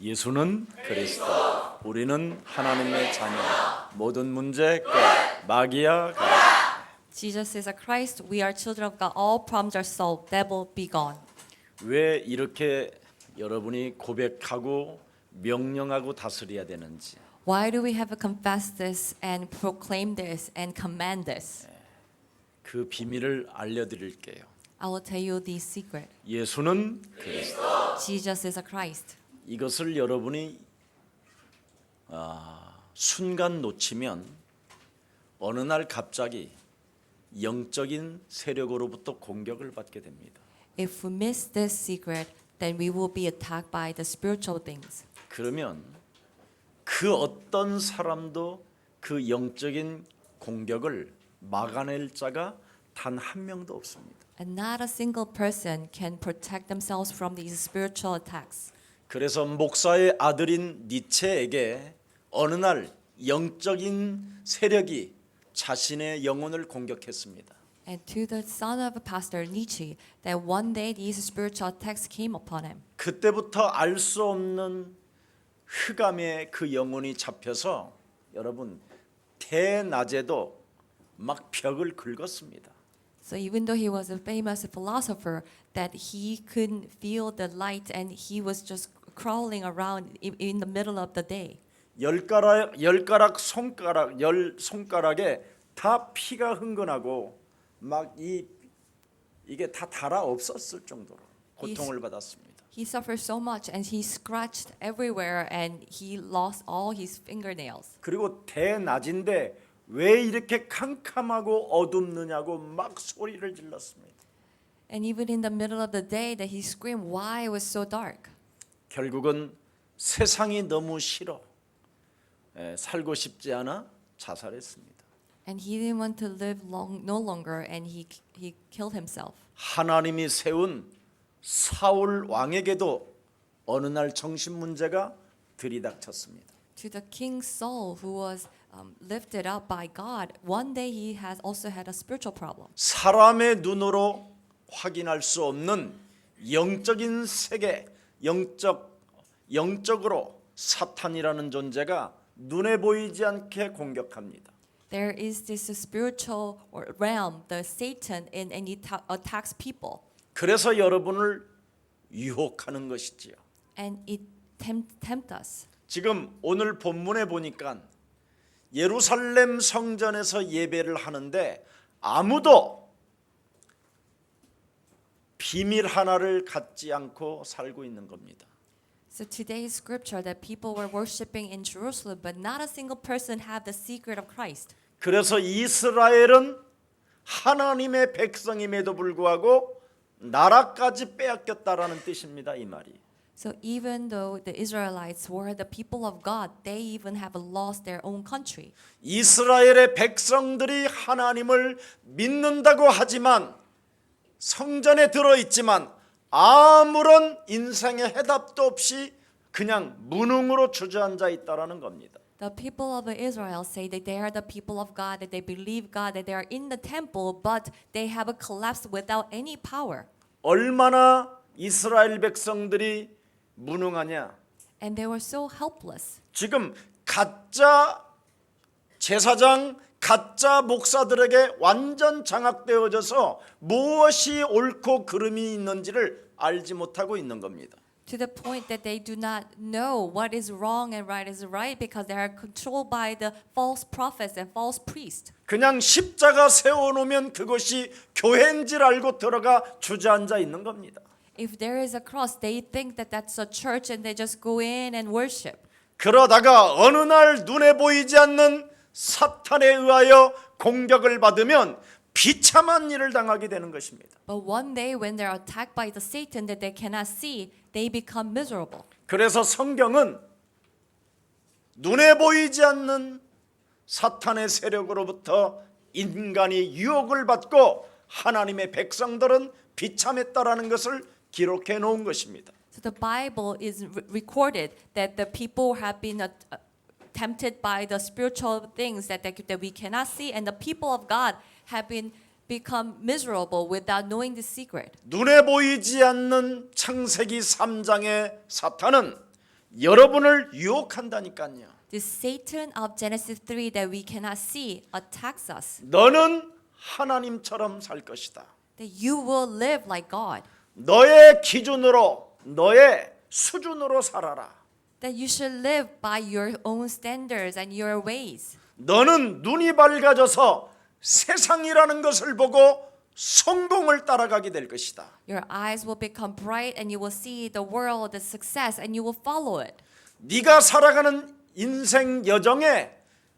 예수는 그리스도, 우리는 하나님의 자녀, 모든 문제 끝, 마귀야 가. Jesus is a Christ. We are children of God. All problems are solved. Devil be gone. 왜 이렇게 여러분이 고백하고 명령하고 다스려야 되는지, Why do we have to confess this and proclaim this and command this? 그 비밀을 알려드릴게요. I will tell you the secret. 예수는 그리스도. Jesus is a Christ. 이것을 여러분이 순간 놓치면 어느 날 갑자기 영적인 세력으로부터 공격을 받게 됩니다. If we miss this secret, then we will be attacked by the spiritual things. 그러면 그 어떤 사람도 그 영적인 공격을 막아낼 자가 단 한 명도 없습니다. And not a single person can protect themselves from these spiritual attacks. 그래서 목사의 아들인 니체에게 어느 날 영적인 세력이 자신의 영혼을 공격했습니다. And to the son of Pastor Nietzsche, that one day these spiritual attacks came upon him. 그때부터 알 수 없는 흑암의 그 영혼이 잡혀서 여러분 대낮에도 막 벽을 긁었습니다. So even though he was a famous philosopher, that he couldn't feel the light and he was just crawling around in the middle of the day. 열 손가락에 다 피가 흥건하고 막 이게 다 달아 없었을 정도로 고통을 받았습니다. He suffered so much and he scratched everywhere and he lost all his fingernails. 그리고 대낮인데 왜 이렇게 캄캄하고 어둡느냐고 막 소리를 질렀습니다. And even in the middle of the day that he screamed why it was so dark. 결국은 세상이 너무 싫어 살고 싶지 않아 자살했습니다. And he didn't want to live no longer and he killed himself. 하나님이 세운 사울 왕에게도 어느 날 정신 문제가 들이닥쳤습니다. To the king Saul who was lifted up by God, one day he has also had a spiritual problem. 사람의 눈으로 확인할 수 없는 영적인 세계, 영적으로 사탄이라는 존재가 눈에 보이지 않게 공격합니다. There is this spiritual realm, the Satan, and he attacks people. 그래서 여러분을 유혹하는 것이지요. And it tempt us. 지금 오늘 본문에 보니까 예루살렘 성전에서 예배를 하는데 아무도 비밀 하나를 갖지 않고 살고 있는 겁니다. So today's scripture that people were worshiping in Jerusalem, but not a single person had the secret of Christ. 그래서 이스라엘은 하나님의 백성임에도 불구하고 나라까지 빼앗겼다라는 뜻입니다. 이 말이. So even though the Israelites were the people of God, they even have lost their own country. 이스라엘의 백성들이 하나님을 믿는다고 하지만 성전에 들어있지만 아무런 인생의 해답도 없이 그냥 무능으로 주저앉아 있다라는 겁니다. The people of Israel say that they are the people of God, that they believe God, that they are in the temple, but they have collapsed without any power. 얼마나 이스라엘 백성들이 무능하냐? And they were so helpless. 지금 가짜 제사장, 가짜 목사들에게 완전 장악되어져서 무엇이 옳고 그름이 있는지를 알지 못하고 있는 겁니다. To the point that they do not know what is wrong and right is right because they are controlled by the false prophets and false priests. 그냥 십자가 세워놓으면 그것이 교회인 줄 알고 들어가 주저앉아 있는 겁니다. If there is a cross, they think that that's a church and they just go in and worship. 그러다가 어느 날 눈에 보이지 않는 사탄에 의하여 공격을 받으면 비참한 일을 당하게 되는 것입니다. But one day when they're attacked by the Satan that they cannot see, they become miserable. 그래서 성경은 눈에 보이지 않는 사탄의 세력으로부터 인간이 유혹을 받고 하나님의 백성들은 비참했다라는 것을 기록해 놓은 것입니다. So the Bible is recorded that the people have been tempted by the spiritual things that we cannot see, and the people of God have become miserable without knowing the secret. 눈에 보이지 않는 창세기 3장의 사탄은 여러분을 유혹한다니까요. This Satan of Genesis 3 that we cannot see attacks us. 너는 하나님처럼 살 것이다. That you will live like God. 너의 기준으로, 너의 수준으로 살아라. That you should live by your own standards and your ways. 너는 눈이 밝아져서 세상이라는 것을 보고 성공을 따라가게 될 것이다. Your eyes will become bright and you will see the world, the success, and you will follow it. 네가 살아가는 인생 여정에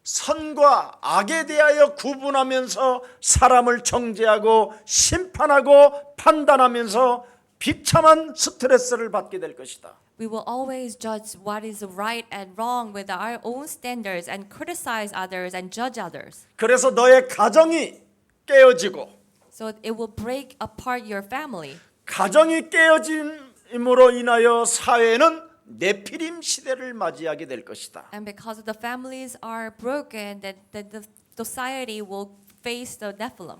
선과 악에 대하여 구분하면서 사람을 정죄하고 심판하고 판단하면서 비참한 스트레스를 받게 될 것이다. We will always judge what is right and wrong with our own standards and criticize others and judge others. 그래서 너의 가정이 깨어지고 So it will break apart your family. 가정이 깨어짐으로 인하여 사회는 네피림 시대를 맞이하게 될 것이다. And because the families are broken, that the society will face the Nephilim.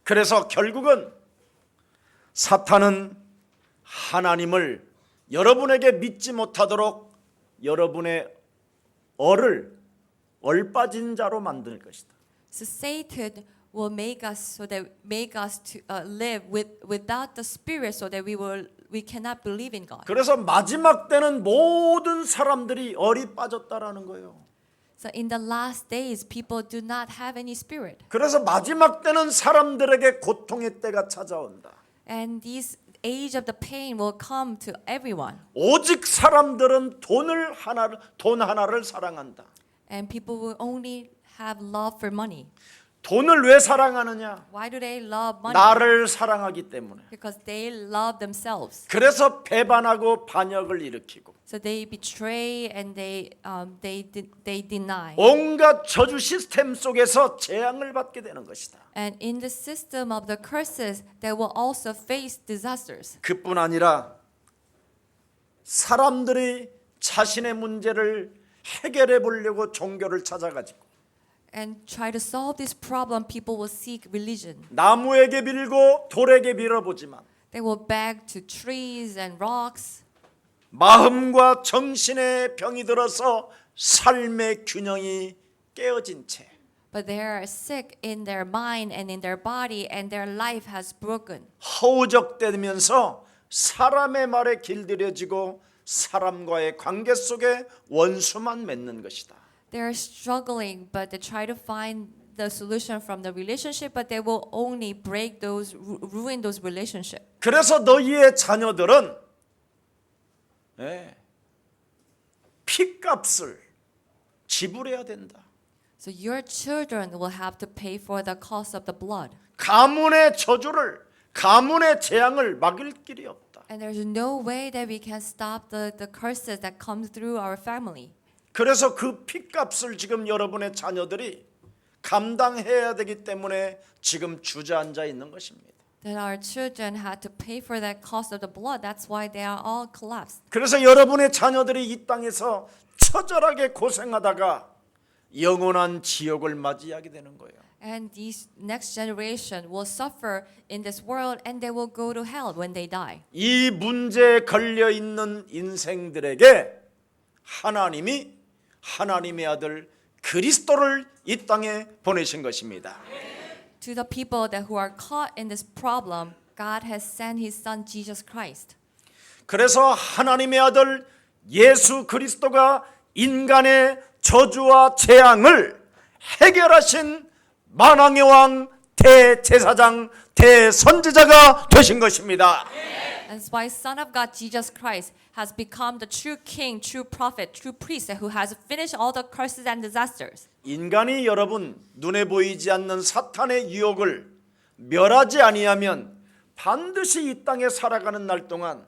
그래서 결국은 사탄은 하나님을 여러분에게 믿지 못하도록 여러분의 얼빠진 자로 만들 것이다. So Satan will make us to live without the Spirit, so that we cannot believe in God. 그래서 마지막 때는 모든 사람들이 얼이 빠졌다라는 거예요. So in the last days, people do not have any spirit, 그래서 마지막 때는 사람들에게 고통의 때가 찾아온다. and this age of the pain will come to everyone. 오직 사람들은 돈 하나를 사랑한다. And people will only have love for money. 돈을 왜 사랑하느냐? Why do they love money? 나를 사랑하기 때문에. Because they love themselves. 그래서 배반하고 반역을 일으키고 So they betray and they deny. 온갖 저주 시스템 속에서 재앙을 받게 되는 것이다. And in the system of the curses, they will also face disasters. 그뿐 아니라 사람들이 자신의 문제를 해결해 보려고 종교를 찾아가지고 And try to solve this problem, people will seek religion. 나무에게 빌고 돌에게 빌어보지만 They will beg to trees and rocks. 마음과 정신의 병이 들어서 삶의 균형이 깨어진 채 But they are sick in their mind and in their body, and their life has broken. 허우적대면서 사람의 말에 길들여지고 사람과의 관계 속에 원수만 맺는 것이다. They are struggling, but they try to find the solution from the relationship, but they will only break ruin those relationships. 그래서 너희의 자녀들은 피값을 지불해야 된다. So your children will have to pay for the cost of the blood. 가문의 저주를, 가문의 재앙을 막을 길이 없다. And there's no way that we can stop the curses that come through our family. 그래서 그 피값을 지금 여러분의 자녀들이 감당해야 되기 때문에 지금 주저앉아 있는 것입니다. That our children had to pay for that cost of the blood. That's why they are all collapsed. 그래서 여러분의 자녀들이 이 땅에서 처절하게 고생하다가 영원한 지옥을 맞이하게 되는 거예요. And this next generation will suffer in this world, and they will go to hell when they die. 이 문제에 걸려 있는 인생들에게 하나님이 하나님의 아들 그리스도를 이 땅에 보내신 것입니다. To the people that who are caught in this problem, God has sent His Son Jesus Christ. 그래서 하나님의 아들 예수 그리스도가 인간의 저주와 재앙을 해결하신 만왕의 왕 대제사장 대선지자가 되신 것입니다. That's why Son of God Jesus Christ has become the true king, true prophet, true priest who has finished all the curses and disasters. 인간이 여러분 눈에 보이지 않는 사탄의 유혹을 멸하지 아니하면 반드시 이 땅에 살아가는 날 동안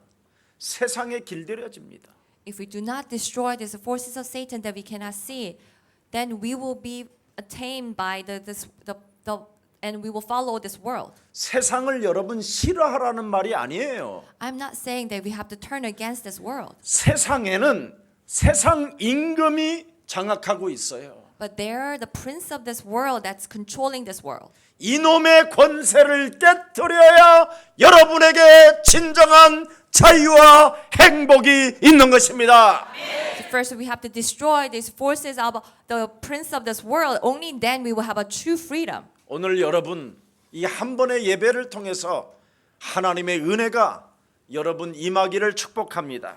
세상에 길들여집니다. If we do not destroy these forces of Satan that we cannot see, then we will be tamed by and we will follow this world. 세상을 여러분 싫어하라는 말이 아니에요. I'm not saying that we have to turn against this world. 세상에는 세상 임금이 장악하고 있어요. but they're the prince of this world that's controlling this world. 이놈의 권세를 깨뜨려야 여러분에게 진정한 자유와 행복이 있는 것입니다. So first, we have to destroy these forces of the prince of this world. Only then we will have a true freedom. 오늘 여러분 이 한 번의 예배를 통해서 하나님의 은혜가 여러분 임하기를 축복합니다.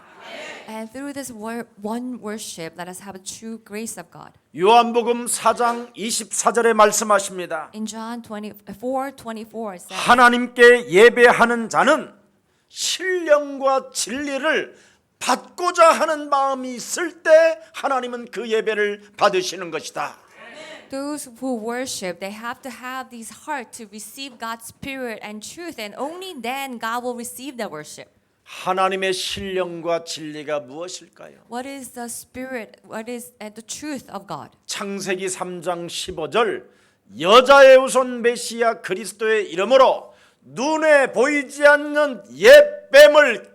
And through this one worship, let us have a true grace of God. 요한복음 4장 24절에 말씀하십니다. In John 24:24 it says, 하나님께 예배하는 자는 신령과 진리를 받고자 하는 마음이 있을 때 하나님은 그 예배를 받으시는 것이다. those who worship, they have to have this heart to receive God's spirit and truth, and only then God will receive their worship. 하나님의 신령과 진리가 무엇일까요? What is the spirit? What is the truth of God? 창세기 3장 15절 여자의 후손 메시아 그리스도의 이름으로 눈에 보이지 않는 옛 뱀을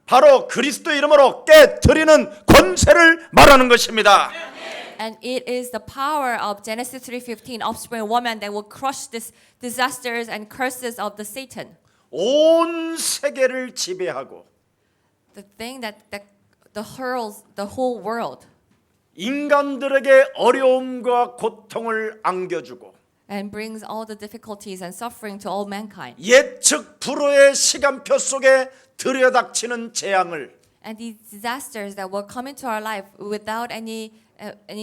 바로 그리스도의 이름으로 깨뜨리는 권세를 말하는 것입니다. And it is the power of Genesis 3:15, offspring woman, that will crush these disasters and curses of the Satan. 온 세계를 지배하고 The thing that hurls the whole world 인간들에게 어려움과 고통을 안겨주고 and brings all the difficulties and suffering to all mankind. 예측 불허의 시간표 속에 들여닥치는 재앙을 And these disasters that will come into our life without any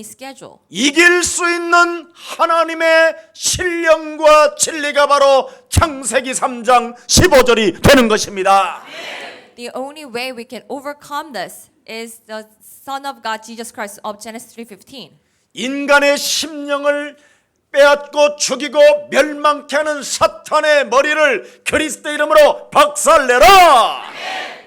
schedule. 이길 수 있는 하나님의 신령과 진리가 바로 창세기 3장 15절이 되는 것입니다. The only way we can overcome this is the Son of God, Jesus Christ of Genesis 3:15. 인간의 심령을 빼앗고 죽이고 멸망케 하는 사탄의 머리를 그리스도 이름으로 박살내라.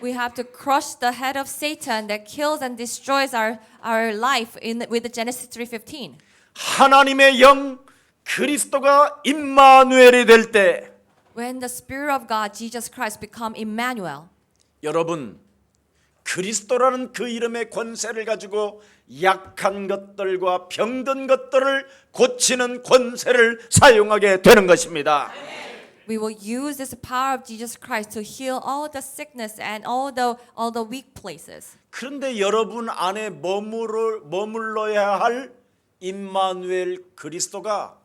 We have to crush the head of Satan that kills and destroys our life with the Genesis 3:15. 하나님의 영 그리스도가 임마누엘이 될 때 When the Spirit of God, Jesus Christ, become Emmanuel, 여러분 그리스도라는 그 이름의 권세를 가지고 약한 것들과 병든 것들을 고치는 권세를 사용하게 되는 것입니다. we will use this power of Jesus Christ to heal all the sickness and all the weak places. 그런데 여러분 안에 머물러야 할 임마누엘 그리스도가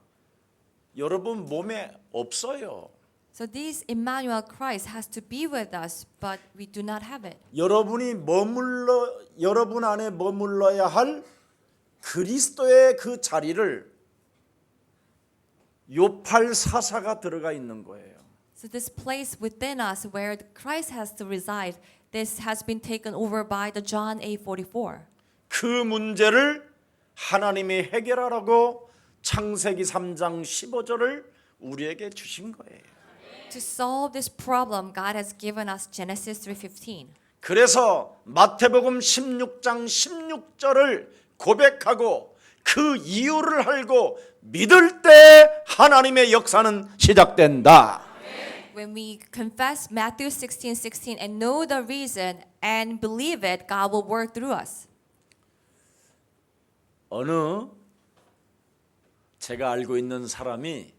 여러분 몸에 없어요. So this Emmanuel Christ has to be with us, but we do not have it. 여러분 안에 머물러야 할 그리스도의 그 자리를 요팔 사사가 들어가 있는 거예요. So this place within us where Christ has to reside, this has been taken over by the John 8:44. 그 문제를 하나님이 해결하라고 창세기 3장 15절을 우리에게 주신 거예요. To solve this problem, God has given us Genesis 3:15. 그래서 마태복음 16장 16절을 고백하고 그 이유를 알고 믿을 때 하나님의 역사는 시작된다. When we confess Matthew 16:16 and know the reason and believe it, God will work through us. 어느 제가 알고 있는 사람이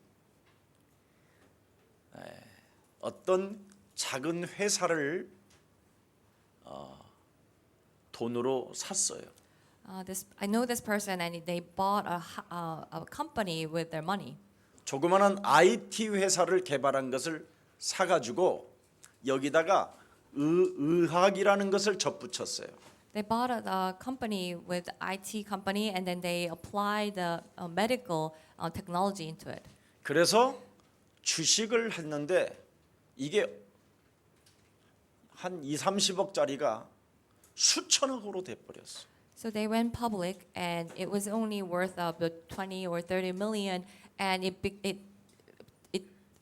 어떤 작은 회사를 돈으로 샀어요. I know this person, and they bought a company with their money. 조그마한 IT 회사를 개발한 것을 사가지고 여기다가 의학이라는 것을 접붙였어요. They bought a company with IT company, and then they applied the medical technology into it. 그래서 주식을 했는데 이게 한 2-30억짜리가 수천억으로 돼버렸어. So they went public, and it was only worth about 20 or 30 million, and it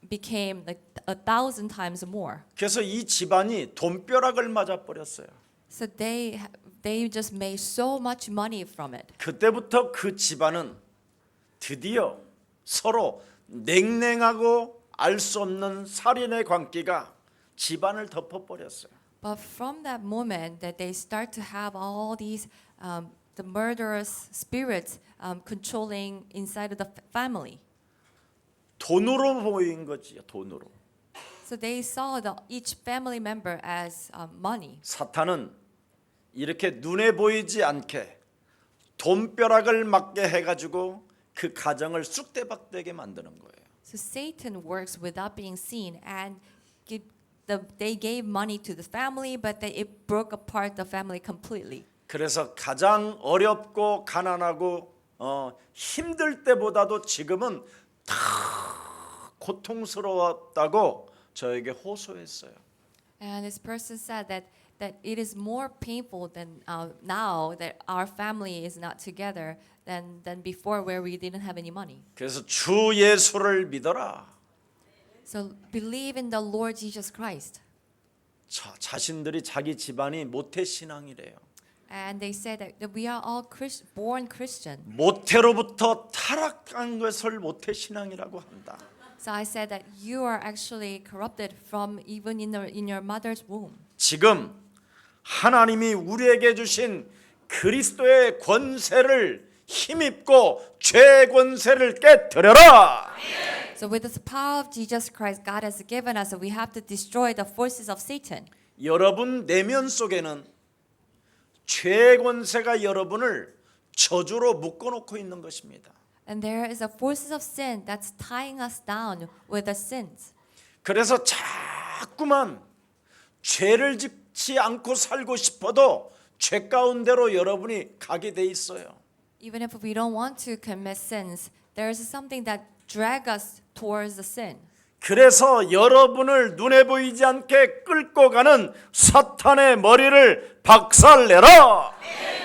became like 1,000 times more. 그래서 이 집안이 돈벼락을 맞아 버렸어요. So they just made so much money from it. 그때부터 그 집안은 드디어 서로 냉랭하고 알 수 없는 살인의 광기가 집안을 덮어버렸어요. But from that moment that they start to have all these the murderous spirits controlling inside of the family. 돈으로 보인 거지요. 돈으로. So they saw each family member as money. 사탄은 이렇게 눈에 보이지 않게 돈벼락을 맞게 해가지고 그 가정을 쑥대밭되게 만드는 거예요. So Satan works without being seen, and they gave money to the family, but it broke apart the family completely. 그래서 가장 어렵고 가난하고 힘들 때보다도 지금은 다 고통스러웠다고 저에게 호소했어요. And this person said that it is more painful than now that our family is not together than before, where we didn't have any money. 그래서 주 예수를 믿어라. So believe in the Lord Jesus Christ. 자신들이 자기 집안이 모태 신앙이래요. And they said that we are all born Christian. 모태로부터 타락한 것을 모태 신앙이라고 한다. So I said that you are actually corrupted from even in your mother's womb. 지금 하나님이 우리에게 주신 그리스도의 권세를 힘입고 죄 권세를 깨뜨려라. So with the power of Jesus Christ, God has given us, we have to destroy the forces of Satan. 여러분 내면 속에는 죄 권세가 여러분을 저주로 묶어놓고 있는 것입니다. And there is a forces of sin that's tying us down with the sins. 그래서 자꾸만 죄를 짓지 않고 살고 싶어도 죄 가운데로 여러분이 가게 돼 있어요. Even if we don't want to commit sins, there is something that drags us towards the sin. 그래서 여러분을 눈에 보이지 않게 끌고 가는 사탄의 머리를 박살내라.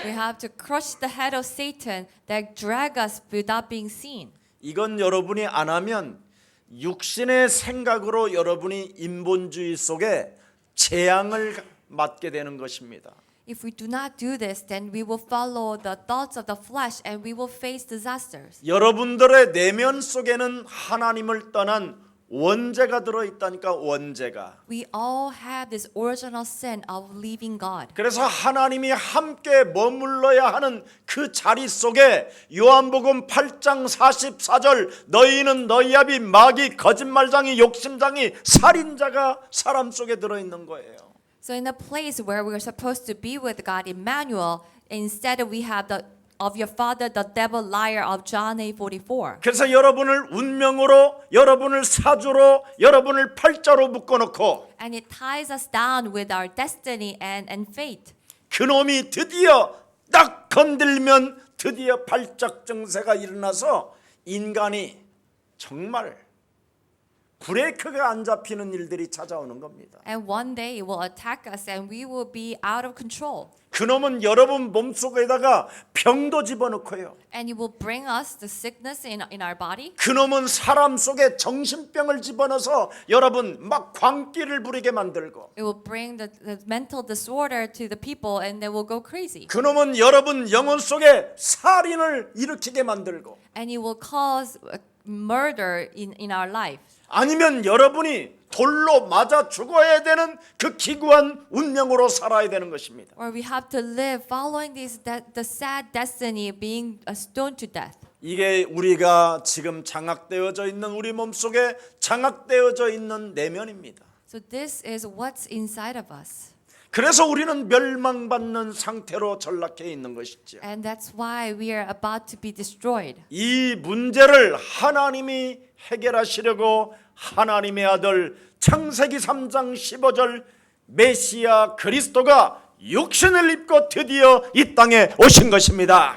We have to crush the head of Satan that drag us without being seen. 이건 여러분이 안 하면 육신의 생각으로 여러분이 인본주의 속에 재앙을 맞게 되는 것입니다. If we do not do this, then we will follow the thoughts of the flesh and we will face disasters. 여러분들의 내면 속에는 하나님을 떠난 원죄가 들어있다니까. 원죄가. We all have this original sin of leaving God. 그래서 하나님이 함께 머물러야 하는 그 자리 속에 요한복음 8장 44절 너희는 너희 아비 마귀 거짓말장이 욕심장이 살인자가 사람 속에 들어있는 거예요. So in the place where we are supposed to be with God, Emmanuel, instead we have of your father, the devil, liar of John 8:44. 그래서 여러분을 운명으로, 여러분을 사주로, 여러분을 팔자로 묶어놓고 And it ties us down with our destiny and fate. 그놈이 드디어 딱 건들면 드디어 발작 증세가 일어나서 인간이 정말 브레이크가 안 잡히는 일들이 찾아오는 겁니다. And one day it will attack us and we will be out of control. 그놈은 여러분 몸속에다가 병도 집어넣고요. And it will bring us the sickness in our body. 그놈은 사람 속에 정신병을 집어넣어서 여러분 막 광기를 부리게 만들고 It will bring the mental disorder to the people and they will go crazy. 그놈은 여러분 영혼 속에 살인을 일으키게 만들고 And it will cause murder in our life. 아니면 여러분이 돌로 맞아 죽어야 되는 그 기구한 운명으로 살아야 되는 것입니다. Or we have to live following the sad destiny of being stoned to death. 이게 우리가 지금 장악되어져 있는 우리 몸속에 장악되어져 있는 내면입니다. So this is what's inside of us. 그래서 우리는 멸망받는 상태로 전락해 있는 것이죠. And that's why we are about to be destroyed. 이 문제를 하나님이 해결하시려고 하나님의 아들 창세기 3장 15절 메시아 그리스도가 육신을 입고 드디어 이 땅에 오신 것입니다.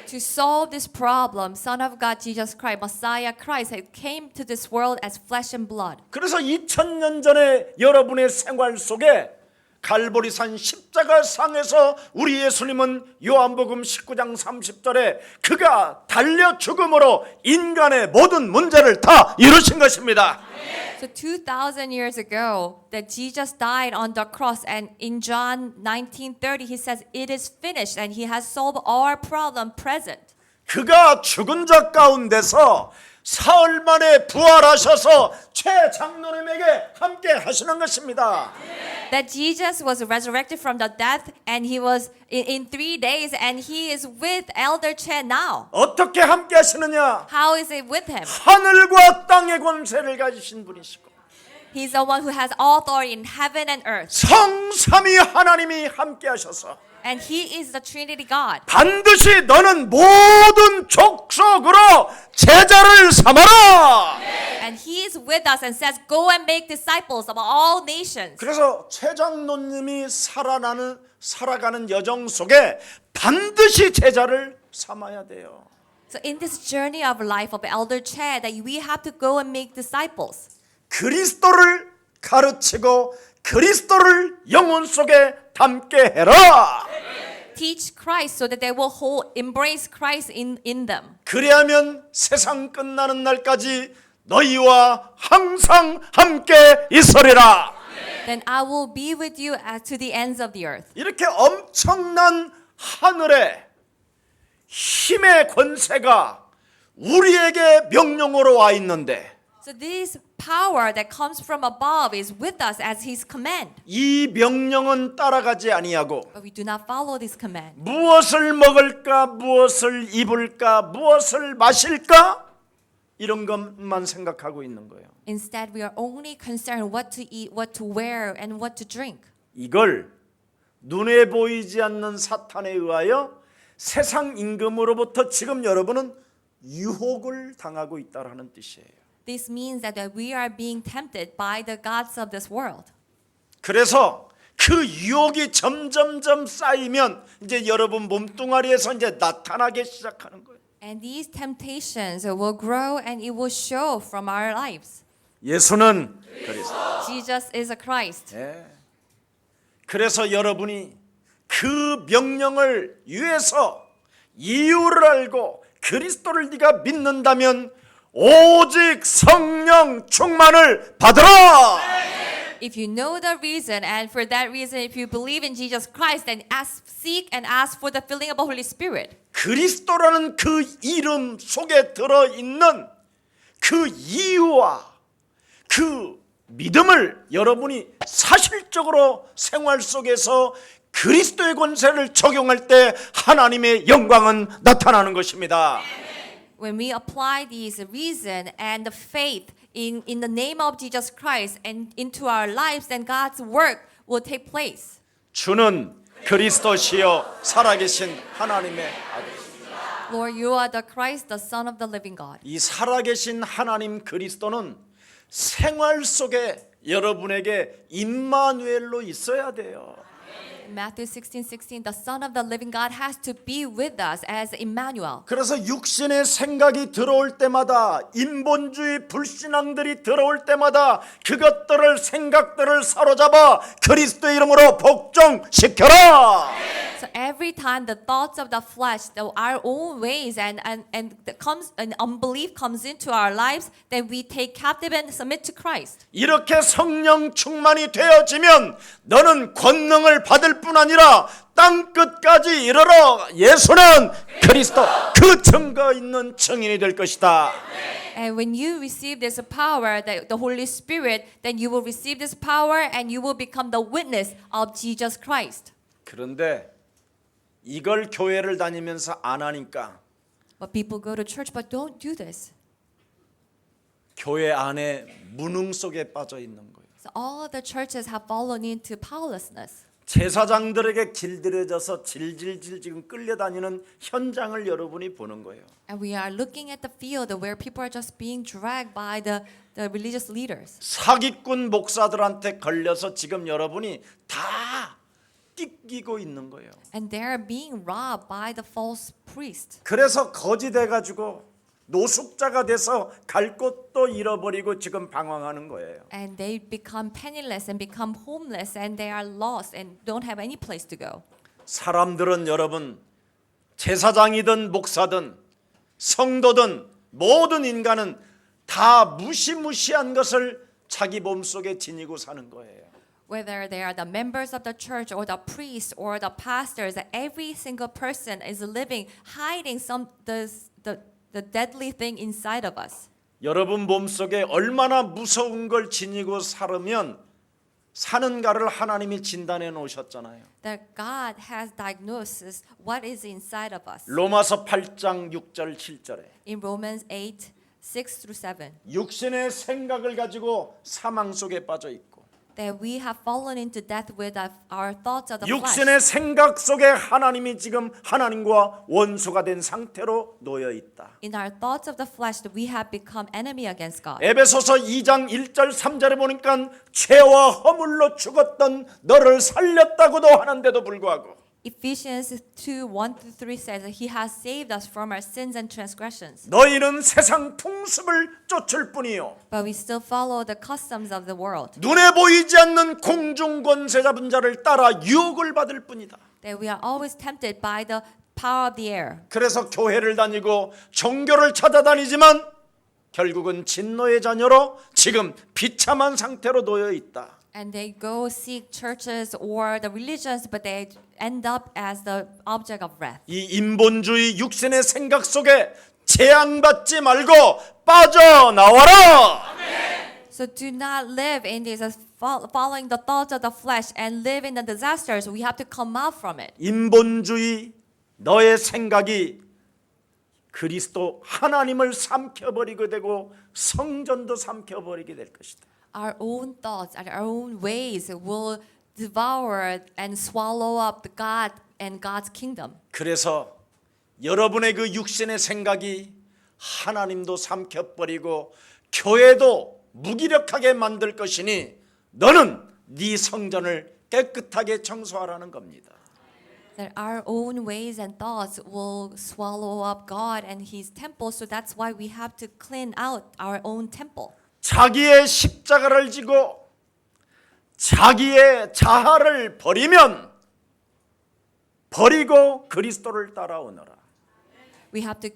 To solve this problem, Son of God Jesus Christ, Messiah Christ, came to this world as flesh and blood. 그래서 2000년 전에 여러분의 생활 속에 갈보리산 십자가 상에서 우리 예수님은 요한복음 19장 30절에 그가 달려 죽음으로 인간의 모든 문제를 다 이루신 것입니다. So 2,000 years ago, that Jesus died on the cross, and in John 19:30, he says, "It is finished," and he has solved our problem present. 그가 죽은 자 가운데서 사흘 만에 부활하셔서 최장로님에게 함께 하시는 것입니다. that Jesus was resurrected from the death and he was in 3 days and he is with Elder Che now. 어떻게 함께 하시느냐? How is it with him? 하늘과 땅의 권세를 가지신 분이시고 He's the one who has all authority in heaven and earth. 성삼위 하나님이 함께 하셔서 And he is the Trinity God. 반드시 너는 모든 족속으로 제자를 삼아라. And he is with us and says, go and make disciples of all nations. 그래서 최 장로님이 살아가는 여정 속에 반드시 제자를 삼아야 돼요. So in this journey of life of Elder Che, that we have to go and make disciples. 그리스도를 가르치고 그리스도를 영혼 속에 담게 해라. Teach Christ so that they will embrace Christ in them. 그리하면 세상 끝나는 날까지 너희와 항상 함께 있으리라. Then I will be with you to the ends of the earth. 이렇게 엄청난 하늘의 힘의 권세가 우리에게 명령으로 와 있는데 So this power that comes from above is with us as his command. 이 명령은 따라가지 아니하고 But we do not follow this command. 무엇을 먹을까, 무엇을 입을까, 무엇을 마실까 이런 것만 생각하고 있는 거예요. Instead, we are only concerned what to eat, what to wear, and what to drink. 이걸 눈에 보이지 않는 사탄에 의하여 세상 임금으로부터 지금 여러분은 유혹을 당하고 있다라는 뜻이에요. This means that we are being tempted by the gods of this world. 그래서 그 유혹이 점점점 쌓이면 이제 여러분 몸뚱아리에서 이제 나타나기 시작하는 거예요. And these temptations will grow and it will show from our lives. 예수는 그리스도. Jesus is a Christ. 예. 그래서 여러분이 그 명령을 위해서 이유를 알고 그리스도를 네가 믿는다면 오직 성령 충만을 받으라. If you know the reason, and for that reason, if you believe in Jesus Christ, then seek and ask for the filling of the Holy Spirit. 그리스도라는 그 이름 속에 들어있는 그 이유와 그 믿음을 여러분이 사실적으로 생활 속에서 그리스도의 권세를 적용할 때 하나님의 영광은 나타나는 것입니다. When we apply these reason and the faith in the name of Jesus Christ and into our lives, then God's work will take place. 주는 그리스도시요 살아계신 하나님의 아들. Lord, you are the Christ, the Son of the living God. 이 살아계신 하나님 그리스도는 생활 속에 여러분에게 임마누엘로 있어야 돼요. Matthew 16:16, the Son of the living God has to be with us as Emmanuel. 그래서 육신의 생각이 들어올 때마다 인본주의 불신앙들이 들어올 때마다 그것들을 생각들을 사로잡아 그리스도의 이름으로 복종시켜라. So every time the thoughts of the flesh, our own ways and unbelief comes into our lives, then we take captive and submit to Christ. 이렇게 성령 충만이 되어지면 너는 권능을 받을 뿐 아니라 땅 끝까지 이르러 예수는 그리스도 그 증거 있는 증인이 될 것이다. And when you receive this power, the Holy Spirit, then you will receive this power and you will become the witness of Jesus Christ. 그런데 이걸 교회를 다니면서 안 하니까 But people go to church but don't do this. 교회 안에 무능 속에 빠져 있는 거예요. So all the churches have fallen into powerlessness. 제사장들에게 길들여져서 질질질 지금 끌려다니는 현장을 여러분이 보는 거예요. And we are looking at the field where people are just being dragged by the religious leaders. 사기꾼 목사들한테 걸려서 지금 여러분이 다 띠끼고 있는 거예요. And they are being robbed by the false priest. 그래서 거지돼 가지고 노숙자가 돼서 갈 곳도 잃어버리고 지금 방황하는 거예요. And they become penniless and become homeless and they are lost and don't have any place to go. 사람들은 여러분 제사장이든 목사든 성도든 모든 인간은 다 무시무시한 것을 자기 몸속에 지니고 사는 거예요. Whether they are the members of the church or the priests or the pastors, every single person is living, hiding the deadly thing inside of us. 여러분 몸속에 얼마나 무서운 걸 지니고 살으면 사는가를 하나님이 진단해 놓으셨잖아요. That God has diagnosis what is inside of us. 로마서 8장 6절 7절에 In Romans 8, 6 through 7, 육신의 생각을 가지고 사망 속에 빠져 있고 that we have fallen into death with our thoughts of the flesh. 육신의 생각 속에 하나님이 지금 하나님과 원수가 된 상태로 놓여 있다. In our thoughts of the flesh, that we have become enemy against God. 에베소서 2장 1절 3절에 보니까 죄와 허물로 죽었던 너를 살렸다고도 하는데도 불구하고 Ephesians 2, 1 through 3 says that He has saved us from our sins and transgressions. 너희는 세상 풍습을 쫓을 뿐이요 But we still follow the customs of the world. 눈에 보이지 않는 공중 권세 잡은 자를 따라 유혹을 받을 뿐이다. That we are always tempted by the power of the air. 그래서 교회를 다니고 종교를 찾아다니지만 결국은 진노의 자녀로 지금 비참한 상태로 놓여 있다. And they go seek churches or the religions, but they end up as the object of wrath. 이 인본주의 육신의 생각 속에 재앙받지 말고 빠져나와라. So do not live in this following the thoughts of the flesh and live in the disasters. We have to come out from it. 인본주의 너의 생각이 그리스도 하나님을 삼켜버리게 되고 성전도 삼켜버리게 될 것이다. Our own thoughts and our own ways will devour and swallow up the God and God's kingdom. 그래서 여러분의 그 육신의 생각이 하나님도 삼켜버리고 교회도 무기력하게 만들 것이니 너는 네 성전을 깨끗하게 청소하라는 겁니다. That our own ways and thoughts will swallow up God and His temple. So that's why we have to clean out our own temple. 자기의 십자가를 지고 자기의 자아를 버리고 그리스도를 따라오너라. We have to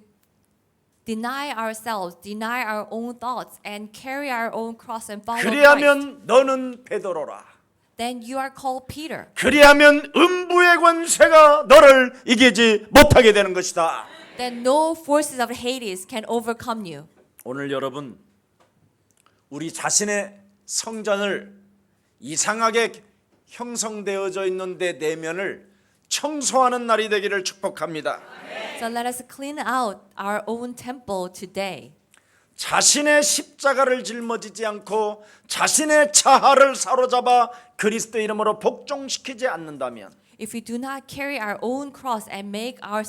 deny ourselves, deny our own thoughts, and carry our own cross and follow Christ. 그리하면 너는 베드로라. Then you are called Peter. 그리하면 음부의 권세가 너를 이기지 못하게 되는 것이다. Then no forces of Hades can overcome you. 오늘 여러분 우리 자신의 성전을 이상하게 형성되어져 있는 데 내면을 청소하는 날이 되기를 축복합니다. So let us clean out our own temple today. 자신의 십자가를 짊어지지 않고 자신의 자아를 사로잡아 그리스도 이름으로 복종시키지 않는다면 If we do not carry our own cross and make our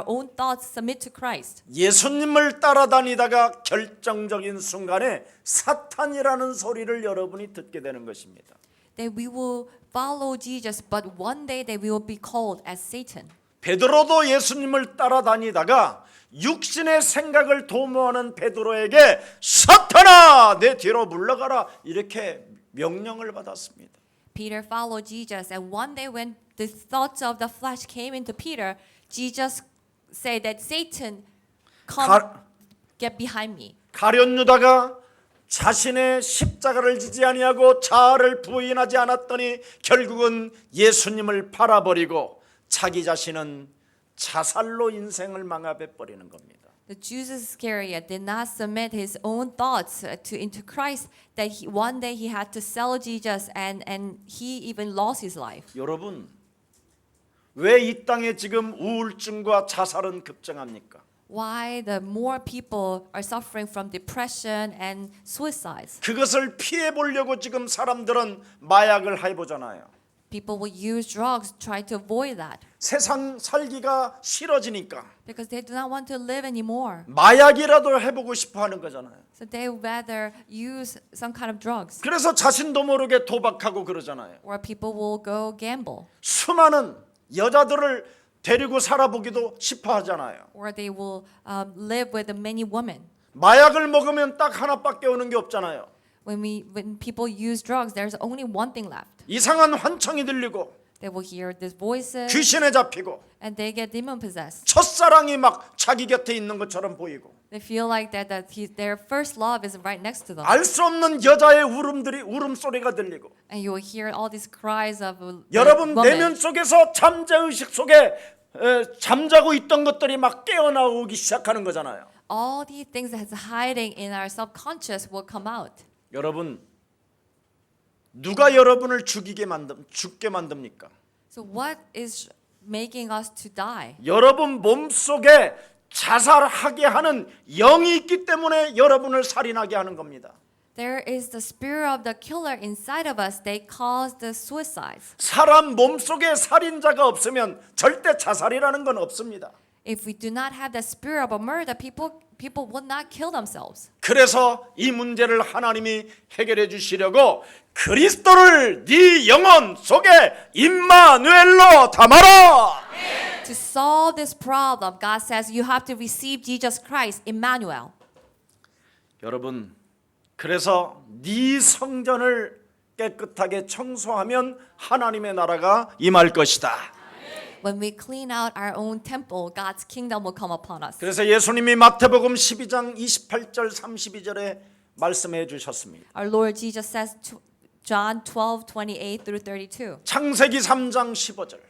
own thoughts submit to Christ, 예수님을 따라다니다가 결정적인 순간에 사탄이라는 소리를 여러분이 듣게 되는 것입니다. then we will follow Jesus, but one day they will be called as Satan. 베드로도 예수님을 따라다니다가 육신의 생각을 도모하는 베드로에게 사탄아 내 뒤로 물러가라 이렇게 명령을 받았습니다. Peter followed Jesus, and one day when the thoughts of the flesh came into Peter, Jesus said that Satan, come, get behind me. 가룟 유다가 자신의 십자가를 지지 아니하고 자아를 부인하지 않았더니 결국은 예수님을 팔아버리고 자기 자신은 자살로 인생을 망합해 버리는 겁니다. The Judas Iscariot did not submit his own thoughts into Christ. That one day he had to sell Jesus, and he even lost his life. 여러분 왜 이 땅에 지금 우울증과 자살은 급증합니까? Why the more people are suffering from depression and suicides? 그것을 피해 보려고 지금 사람들은 마약을 해보잖아요. People will use drugs to try to avoid that 세상 살기가 싫어지니까 because they do not want to live anymore. 마약이라도 해보고 싶어 하는 거잖아요. So they would rather use some kind of drugs, 그래서 자신도 모르게 도박하고 그러잖아요. or people will go gamble, 수많은 여자들을 데리고 살아보기도 싶어 하잖아요. or they will live with many women. 마약을 먹으면 딱 하나밖에 오는 게 없잖아요. When people use drugs, there's only one thing left. 이상한 환청이 들리고 They will hear these voices 귀신에 잡히고 and they get demon possessed. 첫사랑이 막 자기 곁에 있는 것처럼 보이고 They feel like their first love is right next to them. 알 수 없는 여자의 울음소리가 들리고 And you will hear all these cries of 여러분 women. 내면 속에서 잠재의식 속에 잠자고 있던 것들이 막 깨어나오기 시작하는 거잖아요. All these things that's hiding in our subconscious will come out. 여러분 누가 여러분을 죽게 만듭니까? So what is making us to die? 여러분 몸속에 자살하게 하는 영이 있기 때문에 여러분을 살인하게 하는 겁니다. There is the spirit of the killer inside of us. They cause the suicides. 사람 몸속에 살인자가 없으면 절대 자살이라는 건 없습니다. If we do not have the spirit of a murder, people would not kill themselves. 그래서 이 문제를 하나님이 해결해 주시려고 그리스도를 네 영혼 속에 임마누엘로 담아라. To solve this problem, God says you have to receive Jesus Christ, Emmanuel. 여러분, 그래서 네 성전을 깨끗하게 청소하면 하나님의 나라가 임할 것이다. When we clean out our own temple, God's kingdom will come upon us. 그래서 예수님이 마태복음 12장 28절 32절에 말씀해 주셨습니다. Our Lord Jesus says, John 12:28 through 32, 창세기 3장 15절,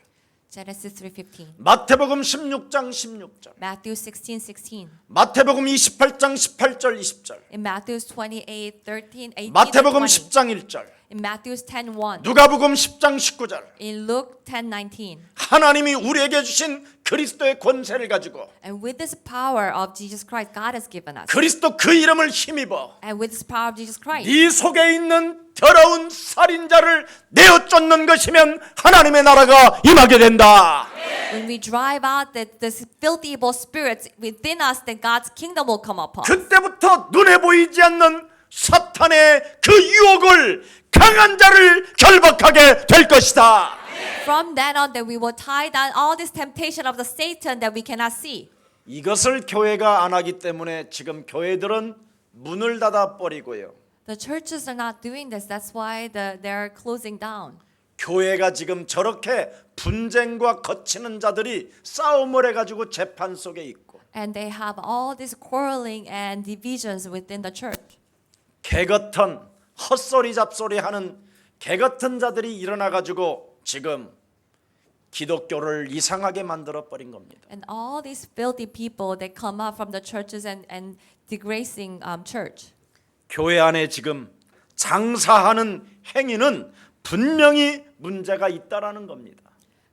Genesis 3:15, 마태복음 16장 16절, Matthew 16:16, 마태복음 28장 18절 20절, in Matthew 28:13, 18 마태복음 to 20, 10장 1절, in Matthew 10:1, 누가복음 10장 19절. in Luke 10:19. 하나님이 우리에게 주신 그리스도의 권세를 가지고 And with this power of Jesus Christ, God has given us. 그리스도 그 이름을 힘입어 And with this power of Jesus Christ, 네 속에 있는 더러운 살인자를 내어 쫓는 것이면 하나님의 나라가 임하게 된다. when we drive out the filthy evil spirits within us, then God's kingdom will come upon. 그때부터 눈에 보이지 않는 사탄의 그 유혹을 강한 자를 결박하게 될 것이다. From then on, that we will tie down all this temptation of the Satan that we cannot see. 이것을 교회가 안 하기 때문에 지금 교회들은 문을 닫아 버리고요. The churches are not doing this. That's why they're closing down. 교회가 지금 저렇게 분쟁과 거치는 자들이 싸움을 해가지고 재판 속에 있고 And they have all this quarreling and divisions within the church. 개 같은 헛소리 잡소리 하는 개 같은 자들이 일어나가지고 지금 기독교를 이상하게 만들어 버린 겁니다. And all these filthy people that come up from the churches and degrading church. 교회 안에 지금 장사하는 행위는 분명히 문제가 있다라는 겁니다.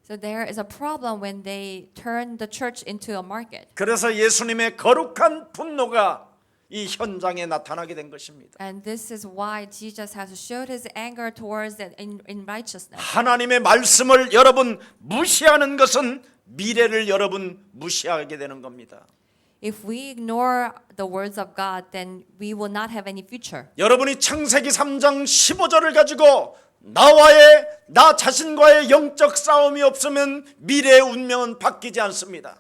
So there is a problem when they turn the church into a market. 그래서 예수님의 거룩한 분노가 이 현장에 나타나게 된 것입니다. And this is why Jesus has showed his anger towards it in righteousness. 하나님의 말씀을 여러분 무시하는 것은 미래를 여러분 무시하게 되는 겁니다. If we ignore the words of God, then we will not have any future. 여러분이 창세기 3장 15절을 가지고 나 자신과의 영적 싸움이 없으면 미래의 운명은 바뀌지 않습니다.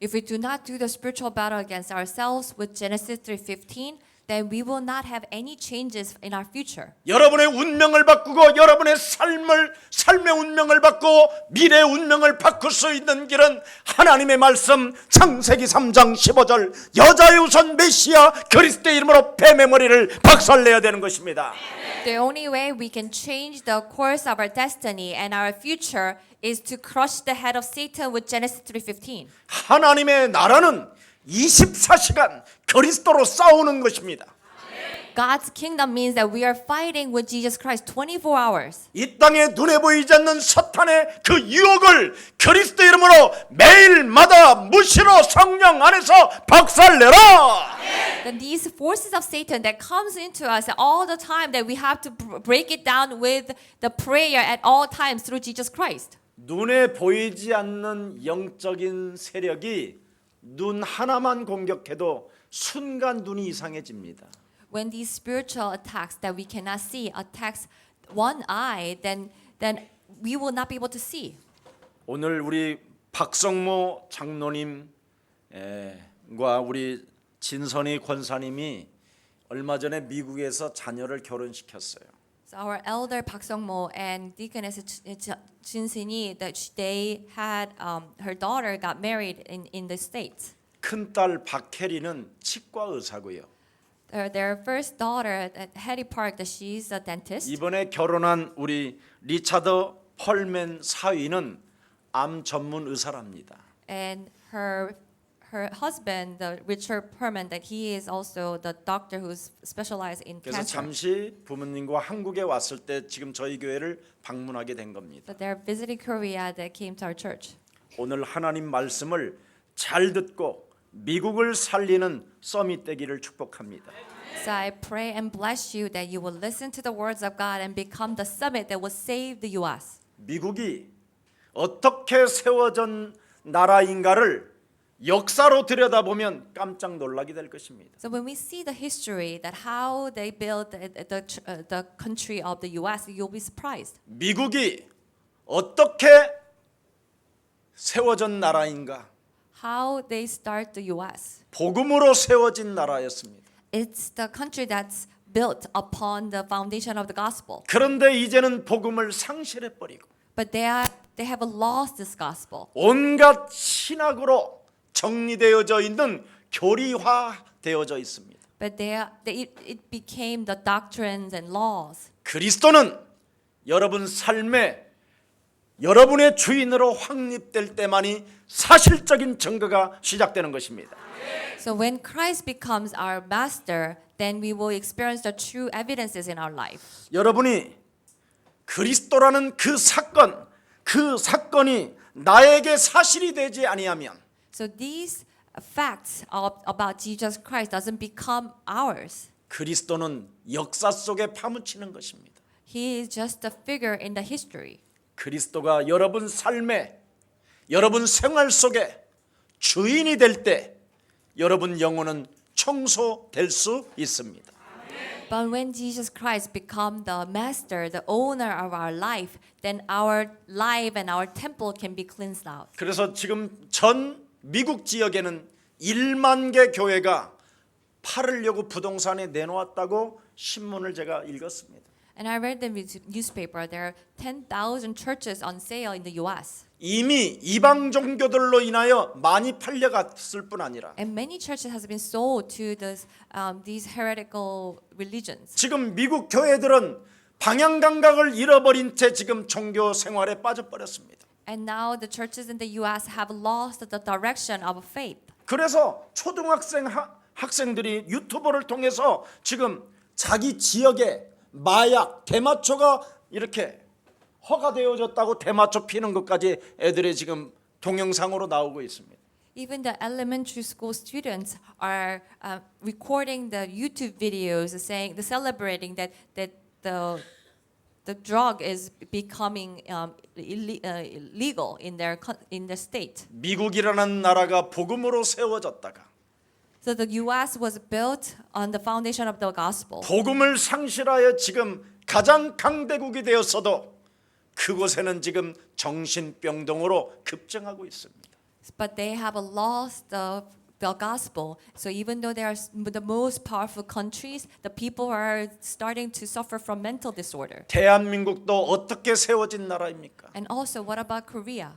If we do not do the spiritual battle against ourselves with Genesis 3:15, then we will not have any changes in our future. 여러분의 운명을 바꾸고 여러분의 삶의 운명을 바꾸고 미래의 운명을 바꿀 수 있는 길은 하나님의 말씀 창세기 3장 15절 여자의 우선 메시아 그리스도의 이름으로 뱀의 머리를 박살내야 되는 것입니다. The only way we can change the course of our destiny and our future is to crush the head of Satan with Genesis 3:15. 하나님의 나라는 24시간 그리스도로 싸우는 것입니다. God's kingdom means that we are fighting with Jesus Christ 24 hours. 이 땅에 눈에 보이지 않는 사탄의 그 유혹을 그리스도 이름으로 매일마다 무시로 성령 안에서 박살내라. Then these forces of Satan that comes into us all the time, that we have to break it down with the prayer at all times through Jesus Christ. 눈에 보이지 않는 영적인 세력이 눈 하나만 공격해도 순간 눈이 이상해집니다. When these spiritual attacks that we cannot see attacks one eye, then we will not be able to see. 오늘 우리 박성모 장로님과 우리 진선희 권사님이 얼마 전에 미국에서 자녀를 결혼시켰어요. So our elder Park Sung-mo and Deaconess Jin Sin-hee, that they had her daughter got married in the States. 큰딸 박혜리는 치과 의사고요. Their first daughter, Hattie Park, that she's a dentist. 이번에 결혼한 우리 리차드 펄맨 사위는 암 전문 의사랍니다. And her her husband, the Richard Perman, that he is also the doctor who's specialized in 그래서 cancer. 잠시 부모님과 한국에 왔을 때 지금 저희 교회를 방문하게 된 겁니다. So they're visiting Korea that came to our church. 오늘 하나님 말씀을 잘 듣고 미국을 살리는 서밋 되기를 축복합니다. So I pray and bless you that you will listen to the words of God and become the summit that will save the U.S. 미국이 어떻게 세워진 나라인가를 역사로 들여다보면 깜짝 놀라게 될 것입니다. So when we see the history that how they built the country of the U.S., you'll be surprised. 미국이 어떻게 세워진 나라인가? How they start the U.S. 복음으로 세워진 나라였습니다. It's the country that's built upon the foundation of the gospel. 그런데 이제는 복음을 상실해 버리고 But they have lost this gospel. 온갖 신학으로 정리되어져 있는 교리화되어져 있습니다. But it became the doctrines and laws. 그리스도는 여러분 삶에 여러분의 주인으로 확립될 때만이 사실적인 증거가 시작되는 것입니다. So when Christ becomes our master, then we will experience the true evidences in our life. 여러분이 그리스도라는 그 사건이 나에게 사실이 되지 아니하면 So these facts about Jesus Christ doesn't become ours. 그리스도는 역사 속에 파묻히는 것입니다. He is just a figure in the history. 그리스도가 여러분 삶에 여러분 생활 속에 주인이 될 때 여러분 영혼은 청소될 수 있습니다. But when Jesus Christ become the master, the owner of our life, then our life and our temple can be cleansed out. 그래서 지금 전 미국 지역에는 1만 개 교회가 팔으려고 부동산에 내놓았다고 신문을 제가 읽었습니다. And I read the newspaper. There are 10,000 churches on sale in the U.S. 이미 이방 종교들로 인하여 많이 팔려갔을 뿐 아니라 And many churches has been sold to these heretical religions. 지금 미국 교회들은 방향 감각을 잃어버린 채 지금 종교 생활에 빠져버렸습니다. And now the churches in the U.S. have lost the direction of faith. 그래서 학생들이 유튜버를 통해서 지금 자기 지역에 마약, 대마초가 이렇게 허가되어졌다고 대마초 피는 것까지 애들이 지금 동영상으로 나오고 있습니다. Even the elementary school students are recording the YouTube videos saying, celebrating that the drug is becoming illegal in their state. 미국이라는 나라가 복음으로 세워졌다가 So the U.S. was built on the foundation of the gospel. 복음을 상실하여 지금 가장 강대국이 되었어도 그곳에는 지금 정신병동으로 급증하고 있습니다. But they have lost the gospel. So even though they are the most powerful countries, the people are starting to suffer from mental disorder. 대한민국도 어떻게 세워진 나라입니까? And also, what about Korea?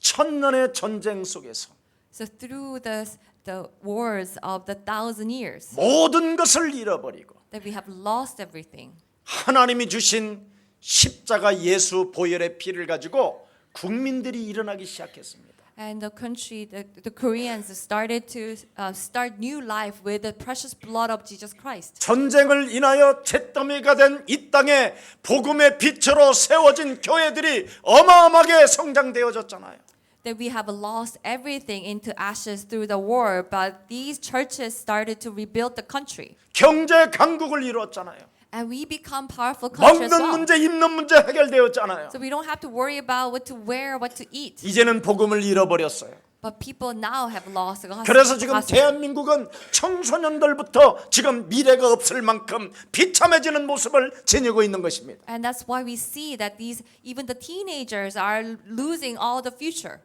천년의 전쟁 속에서 So through the wars of the 1,000 years, 모든 것을 잃어버리고 that we have lost everything. 하나님이 주신 십자가 예수 보혈의 피를 가지고 국민들이 일어나기 시작했습니다. And the country, the Koreans started to start new life with the precious blood of Jesus Christ. 전쟁을 인하여 잿더미가 된 이 땅에 복음의 빛으로 세워진 교회들이 어마어마하게 성장되어졌잖아요. That we have lost everything into ashes through the war, but these churches started to rebuild the country. 경제 강국을 이루었잖아요. And we become powerful country as 먹는 well. 문제, 입는 문제 해결되었잖아요. So we don't have to worry about what to wear, what to eat. 이제는 복음을 잃어버렸어요. But people now have lost the gospel. 그래서 지금 대한민국은 청소년들부터 지금 미래가 없을 만큼 비참해지는 모습을 지니고 있는 것입니다. And that's why we see that even the teenagers are losing all the future.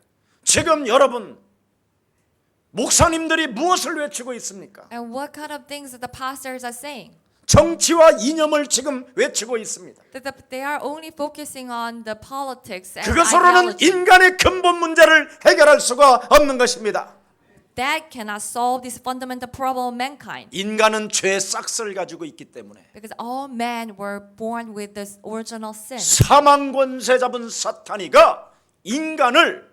지금 여러분 목사님들이 무엇을 외치고 있습니까? And what kind of things that the pastors are saying? 정치와 이념을 지금 외치고 있습니다. That they are only focusing on the politics and 그것으로는 ideology. 인간의 근본 문제를 해결할 수가 없는 것입니다. That cannot solve this fundamental problem of mankind. 인간은 죄의 싹스를 가지고 있기 때문에 Because all men were born with this original sin. 사망 권세 잡은 사탄이가 인간을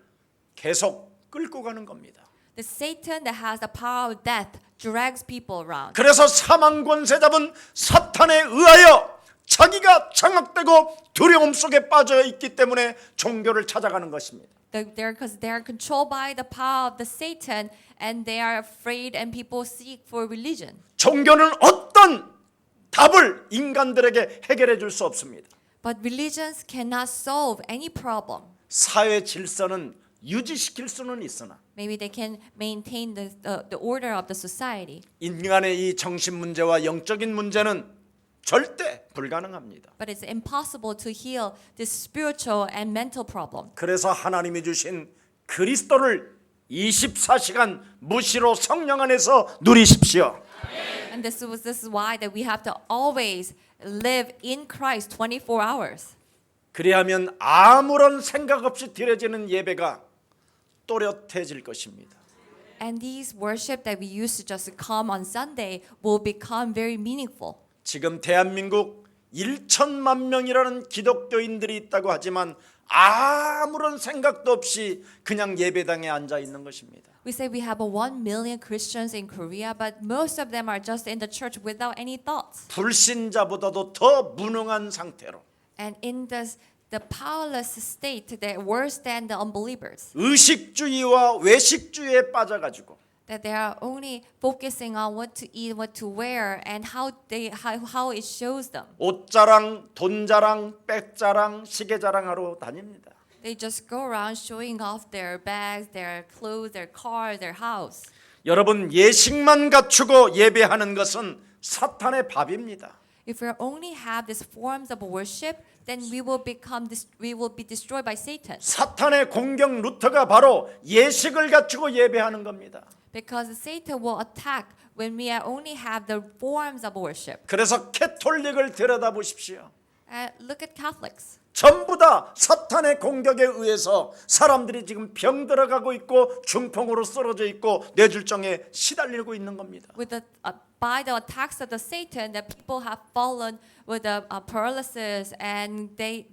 계속 끌고 가는 겁니다. The Satan that has the power of death drags people around. 그래서 사망 권세 잡은 사탄에 의하여 자기가 장악되고 두려움 속에 빠져 있기 때문에 종교를 찾아가는 것입니다. Because they're controlled by the power of the Satan, and they are afraid, and people seek for religion. 종교는 어떤 답을 인간들에게 해결해 줄 수 없습니다. But religions cannot solve any problem. 사회 질서는 유지시킬 수는 있으나 Maybe they can maintain the order of the society, 인간의 이 정신 문제와 영적인 문제는 절대 불가능합니다. but it's impossible to heal this spiritual and mental problem. 그래서 하나님이 주신 그리스도를 24시간 무시로 성령 안에서 누리십시오. And this is why that we have to always live in Christ 24 hours. 그리하면 아무런 생각 없이 드려지는 예배가 또렷해질 것입니다. And these worship that we used to just come on Sunday will become very meaningful. 지금 대한민국 1천만 명이라는 기독교인들이 있다고 하지만 아무런 생각도 없이 그냥 예배당에 앉아 있는 것입니다. We say we have 1 million Christians in Korea, but most of them are just in the church without any thoughts. 불신자보다도 더 무능한 상태로 And in the powerless state, they're worse than the unbelievers. 의식주의와 외식주의에 빠져가지고 That they are only focusing on what to eat, what to wear, and how it shows them. 옷자랑, 돈자랑, 백자랑, 시계자랑하러 다닙니다. They just go around showing off their bags, their clothes, their car, their house. 여러분 예식만 갖추고 예배하는 것은 사탄의 밥입니다. If we only have these forms of worship, then we will be destroyed by Satan. 사탄의 공격 루트가 바로 예식을 갖추고 예배하는 겁니다. Because Satan will attack when we only have the forms of worship. 그래서 캐톨릭을 들여다보십시오. Look at Catholics. 전부 다 사탄의 공격에 의해서 사람들이 지금 병들어가고 있고 중풍으로 쓰러져 있고 뇌졸중에 시달리고 있는 겁니다. By the attacks of the Satan, that people have fallen with the paralysis and they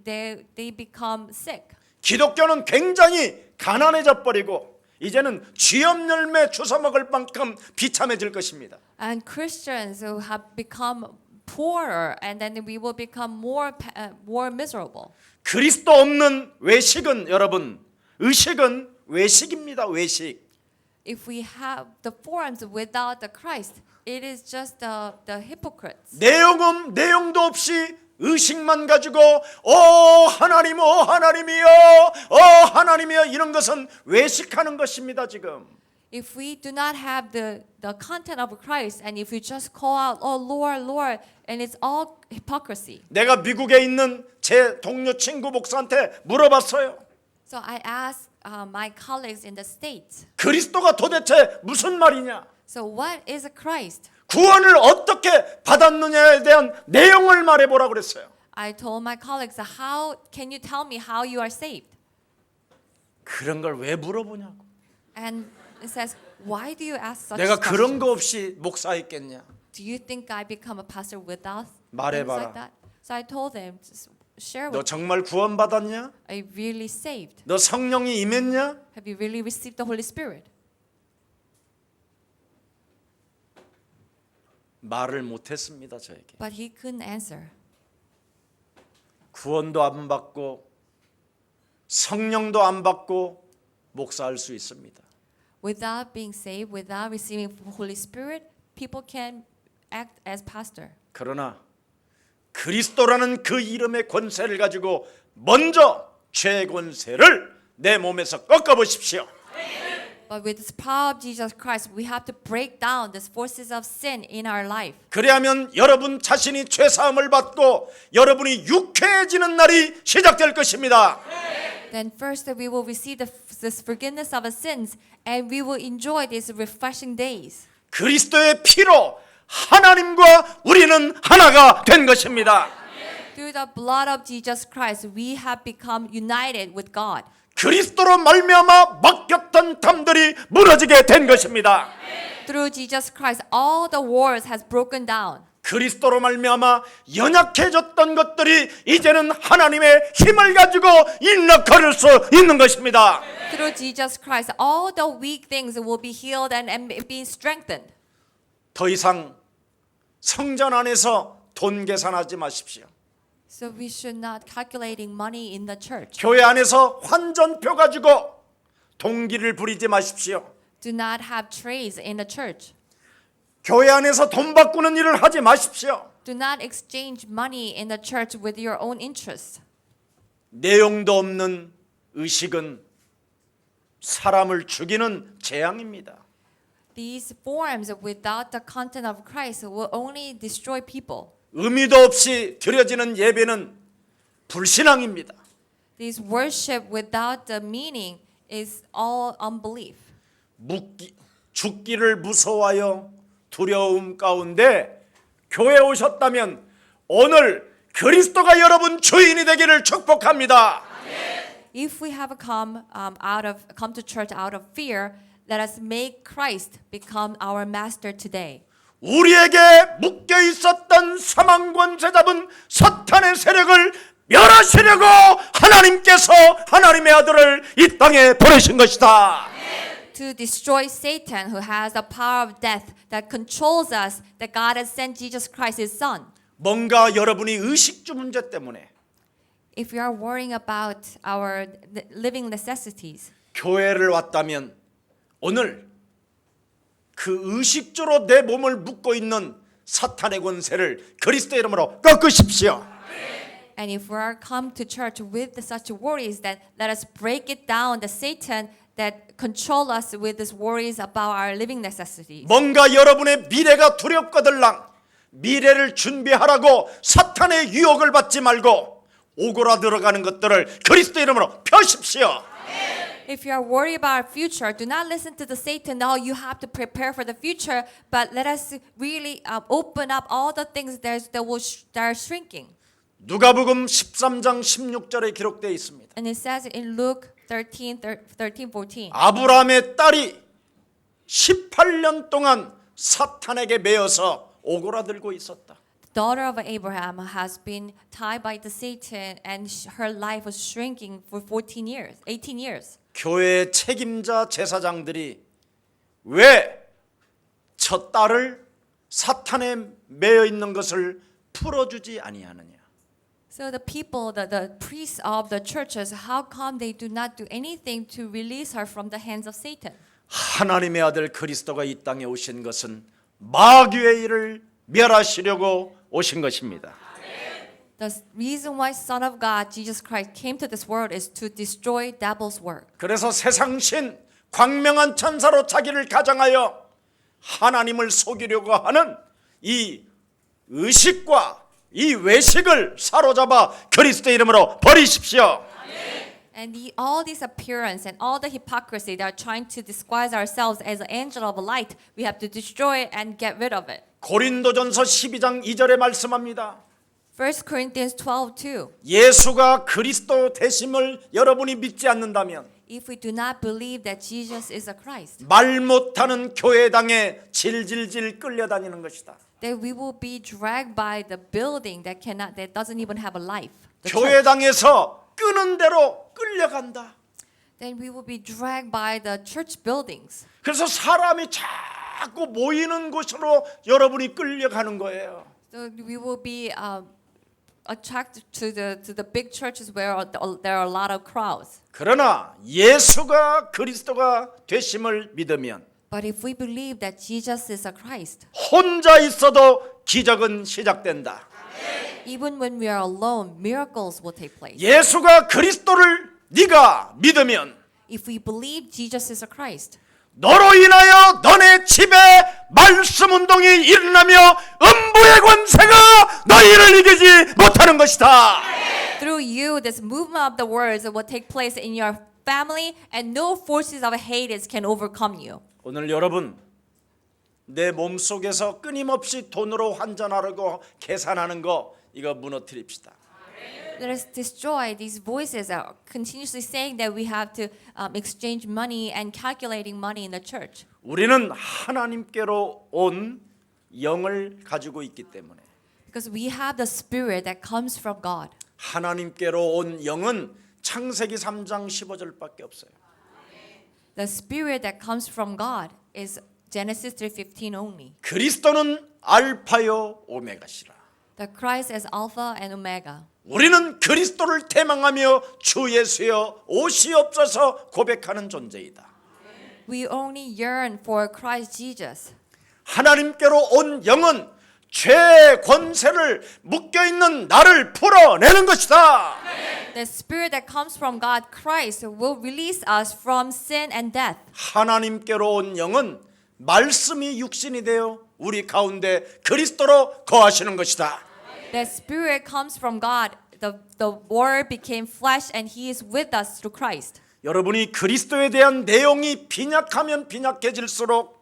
become sick. 기독교는 굉장히 가난해져 버리고 이제는 쥐염 열매 주워 먹을 만큼 비참해질 것입니다. And Christians who have become poorer, and then we will become more miserable. 그리스도 없는 외식은 여러분 의식은 외식입니다. 외식. If we have the forms without the Christ, it is just the hypocrites. 내용도 없이 의식만 가지고 하나님 하나님이여 하나님이여 이런 것은 외식하는 것입니다. 지금. If we do not have the content of Christ, and if we just call out, "Oh Lord, Lord," and it's all hypocrisy. 내가 미국에 있는 제 동료 친구 목사한테 물어봤어요. So I asked my colleagues in the States, 그리스도가 도대체 무슨 말이냐? so what is a Christ? 구원을 어떻게 받았느냐에 대한 내용을 말해보라 그랬어요. I told my colleagues, how can you tell me how you are saved? 그런 걸 왜 물어보냐고. And it says, why do you ask such 내가 그런 questions? 거 없이 목사했겠냐? Do you think I become a pastor without things 말해봐라. like that? So I told them, just share 너 with me. 정말 구원받았냐? Are you really saved? 너 성령이 임했냐? Have you really received the Holy Spirit? 말을 못했습니다 저에게. But he couldn't answer. 구원도 안 받고 성령도 안 받고 목사할 수 있습니다. Without being saved, without receiving the Holy Spirit, people can act as pastor. 그러나 그리스도라는 그 이름의 권세를 가지고 먼저 죄의 권세를 내 몸에서 꺾어보십시오. But with the power of Jesus Christ, we have to break down these forces of sin in our life. 그래야면 여러분 자신이 죄 사함을 받고 여러분이 유쾌해지는 날이 시작될 것입니다. Then first that we will receive this forgiveness of our sins, and we will enjoy these refreshing days. 그리스도의 피로 하나님과 우리는 하나가 된 것입니다. Through the blood of Jesus Christ, we have become united with God. 그리스도로 말미암아 막혔던 담들이 무너지게 된 것입니다. Through Jesus Christ, all the walls has broken down. 그리스도로 말미암아 연약해졌던 것들이 이제는 하나님의 힘을 가지고 일러 걸을 수 있는 것입니다. Through Jesus Christ, all the weak things will be healed and be strengthened. 더 이상 성전 안에서 돈 계산하지 마십시오. So we should not calculating money in the church. 교회 안에서 환전표 가지고 동기를 부리지 마십시오. Do not have trades in the church. 교회 안에서 돈 바꾸는 일을 하지 마십시오. Do not exchange money in the church with your own interests. 내용도 없는 의식은 사람을 죽이는 재앙입니다. These forms without the content of Christ will only destroy people. 의미도 없이 드려지는 예배는 불신앙입니다. This worship without the meaning is all unbelief. 죽기를 무서워하여 두려움 가운데 교회에 오셨다면 오늘 그리스도가 여러분 주인이 되기를 축복합니다. If we have come to church out of fear, let us make Christ become our master today. 우리에게 묶여 있었던 사망 권세 잡은 사탄의 세력을 멸하시려고 하나님께서 하나님의 아들을 이 땅에 보내신 것이다. To destroy Satan who has the power of death that controls us, that God has sent Jesus Christ his son. 뭔가 여러분이 의식주 문제 때문에 If you are worrying about our living necessities, 교회를 왔다면 오늘 그 의식주로 내 몸을 묶고 있는 사탄의 권세를 그리스도의 이름으로 꺾으십시오. and if we are come to church with such worries, then let us break it down, the Satan that control us with these worries about our living necessities. 뭔가 여러분의 미래가 두렵거들랑 미래를 준비하라고 사탄의 유혹을 받지 말고 오고라 들어가는 것들을 그리스도 이름으로 펴십시오. If you are worried about our future, do not listen to the Satan. No, you have to prepare for the future. But let us really open up all the things that are shrinking. 누가복음 13장 16절에 기록되어 있습니다. And it says in Luke 13:14. 아브라함의 딸이 18년 동안 사탄에게 매여서 오고라들고 있었다. The daughter of Abraham has been tied by the Satan, and her life was shrinking for 18 years. 교회 책임자 제사장들이 왜 저 딸을 사탄에 매여 있는 것을 풀어주지 아니하느냐? So the people, the priests of the churches, how come they do not do anything to release her from the hands of Satan? 하나님의 아들 그리스도가 이 땅에 오신 것은 마귀의 일을 멸하시려고 오신 것입니다. The reason why Son of God, Jesus Christ, came to this world is to destroy devil's work. 그래서 세상신 광명한 천사로 자기를 가장하여 하나님을 속이려고 하는 이 의식과 이 외식을 사로잡아 그리스도의 이름으로 버리십시오. And all this appearance and all the hypocrisy that are trying to disguise ourselves as an angel of light, we have to destroy and get rid of it. 고린도전서 12장 2절에 말씀합니다. 1 Corinthians 12:2. 예수가 그리스도 되심을 여러분이 믿지 않는다면 If we do not believe that Jesus is a Christ, 말 못하는 교회당에 질질질 끌려다니는 것이다. then we will be dragged by the building that doesn't even have a life. The church. 교회당에서 끄는 대로 끌려간다. Then we will be dragged by the church buildings. 그래서 사람이 자꾸 모이는 곳으로 여러분이 끌려가는 거예요. So we will be attracted to the big churches where there are a lot of crowds. 그러나 예수가 그리스도가 되심을 믿으면 But if we believe that Jesus is a Christ, 혼자 있어도 기적은 시작된다. even when we are alone, miracles will take place. 예수가 그리스도를 네가 믿으면 If we believe Jesus is a Christ, 너로 인하여 너네 집에 말씀 운동이 일어나며 음부의 권세가 너희를 이기지 못하는 것이다. through you, this movement of the words will take place in your family, and no forces of Hades can overcome you. 오늘 여러분 내 몸속에서 끊임없이 돈으로 환전하려고 계산하는 거 이거 무너뜨립시다. Let us destroy these voices that are continuously saying that we have to exchange money and calculating money in the church. 우리는 하나님께로 온 영을 가지고 있기 때문에 Because we have the spirit that comes from God. 하나님께로 온 영은 창세기 3장 15절밖에 없어요. The spirit that comes from God is Genesis 3:15 only. 그리스도는 알파요 오메가시라. The Christ is Alpha and Omega. 우리는 그리스도를 대망하며 주 예수여 오시옵소서 고백하는 존재이다. We only yearn for Christ Jesus. 하나님께로 온 영은 죄의 권세를 묶여있는 나를 풀어내는 것이다. The spirit that comes from God, Christ, will release us from sin and death. 하나님께로 온 영은 말씀이 육신이 되어 우리 가운데 그리스도로 거하시는 것이다. The spirit comes from God. The word became flesh and he is with us through Christ. 여러분이 그리스도에 대한 내용이 빈약하면 빈약해질수록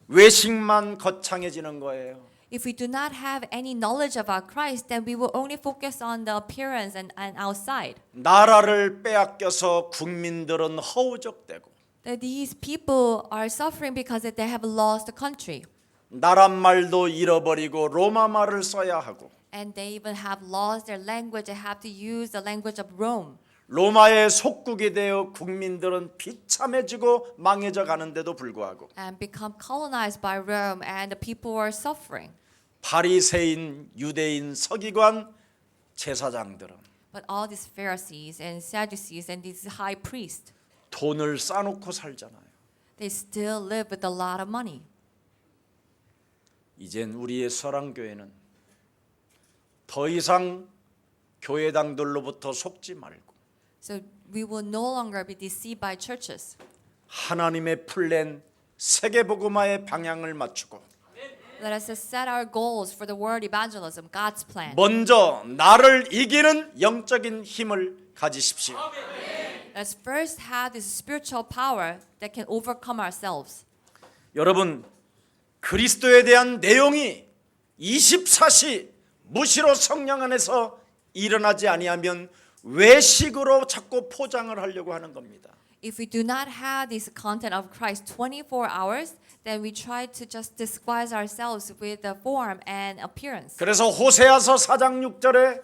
외식만 거창해지는 거예요. If we do not have any knowledge about Christ, then we will only focus on the appearance and outside. 나라를 빼앗겨서 국민들은 허우적대고 That these people are suffering because they have lost the country. 나라 말도 잃어버리고 로마 말을 써야 하고 And they even have lost their language. They have to use the language of Rome. 로마의 속국이 되어 국민들은 비참해지고 망해져 가는데도 불구하고 And become colonized by Rome, and the people are suffering. 바리새인, 유대인, 서기관, 제사장들은 But all these Pharisees and Sadducees and these high priests, 돈을 쌓아놓고 살잖아요. they still live with a lot of money. 이젠 우리의 서랑교회는 더 이상 교회당들로부터 속지 말고 So we will no longer be deceived by churches. 하나님의 풀낸 세계복음화의 방향을 맞추고 Let us set our goals for the word evangelism, God's plan. 먼저 나를 이기는 영적인 힘을 가지십시오. Let's first have this spiritual power that can overcome ourselves. 여러분, 그리스도에 대한 내용이 24시 무시로 성령 안에서 일어나지 아니하면 외식으로 자꾸 포장을 하려고 하는 겁니다. If we do not have this content of Christ 24 hours, then we try to just disguise ourselves with the form and appearance. 그래서 호세아서 4장 6절에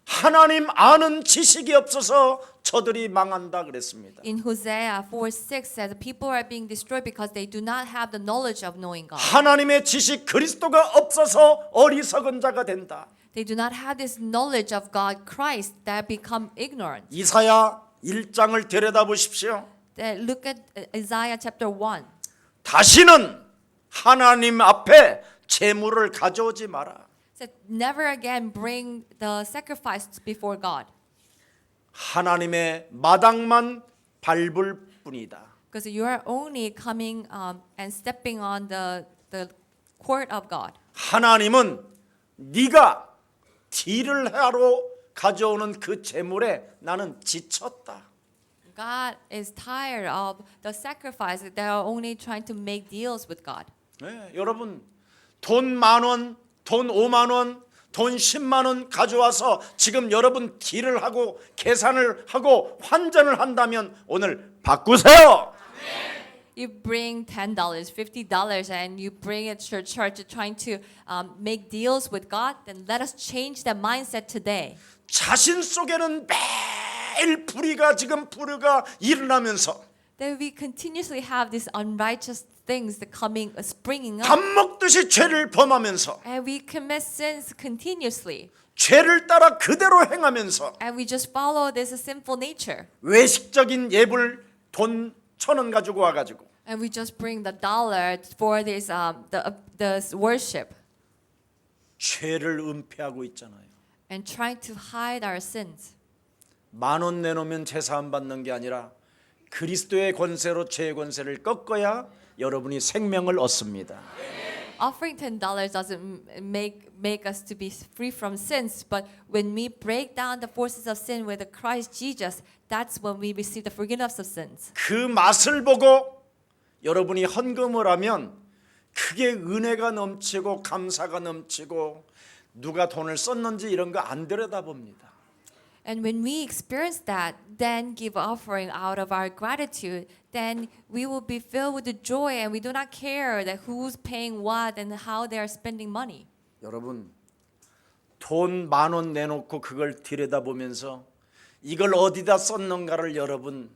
하나님 아는 지식이 없어서 저들이 망한다 그랬습니다. In Hosea 4:6 says the people are being destroyed because they do not have the knowledge of knowing God. 하나님의 지식 그리스도가 없어서 어리석은 자가 된다. They do not have this knowledge of God, Christ, that become ignorant. 이사야 1장을 들여다보십시오. Look at Isaiah chapter 1. 다시는 하나님 앞에 제물을 가져오지 마라. Said, never again bring the sacrifice before God, 하나님의 마당만 밟을 뿐이다. because you are only coming and stepping on the court of God. 하나님은 네가 딜을 하러 가져오는 그 제물에 나는 지쳤다. God is tired of the sacrifice. They are only trying to make deals with God. 네, 여러분 돈 10,000원, 돈 50,000원, 돈 10,000원 가져와서 지금 여러분 딜을 하고 계산을 하고 환전을 한다면 오늘 바꾸세요. You bring $10, $50, and you bring it to church trying to make deals with God, then let us change that mindset today. 자신 속에는 매일 불의가 일어나면서 That we continuously have these unrighteous things that springing up. 밥 먹듯이 죄를 범하면서 And we commit sins continuously. 죄를 따라 그대로 행하면서 And we just follow this sinful nature. 외식적인 예불 돈 1,000원 가지고 와가지고 And we just bring the dollar for this the worship 죄를 은폐하고 있잖아요. and trying to hide our sins. 10,000원 내놓으면 제사함 받는 게 아니라 그리스도의 권세로 죄의 권세를 꺾어야 여러분이 생명을 얻습니다. Offering $10 doesn't make us to be free from sins, but when we break down the forces of sin with the Christ Jesus, that's when we receive the forgiveness of sins. 그 맛을 보고 여러분이 헌금을 하면 크게 은혜가 넘치고 감사가 넘치고 누가 돈을 썼는지 이런 거 안 들여다봅니다. And when we experience that, then give offering out of our gratitude, then we will be filled with the joy and we do not care that who's paying what and how they are spending money. 여러분, 돈 10,000원 내놓고 그걸 들여다보면서 이걸 어디다 썼는가를 여러분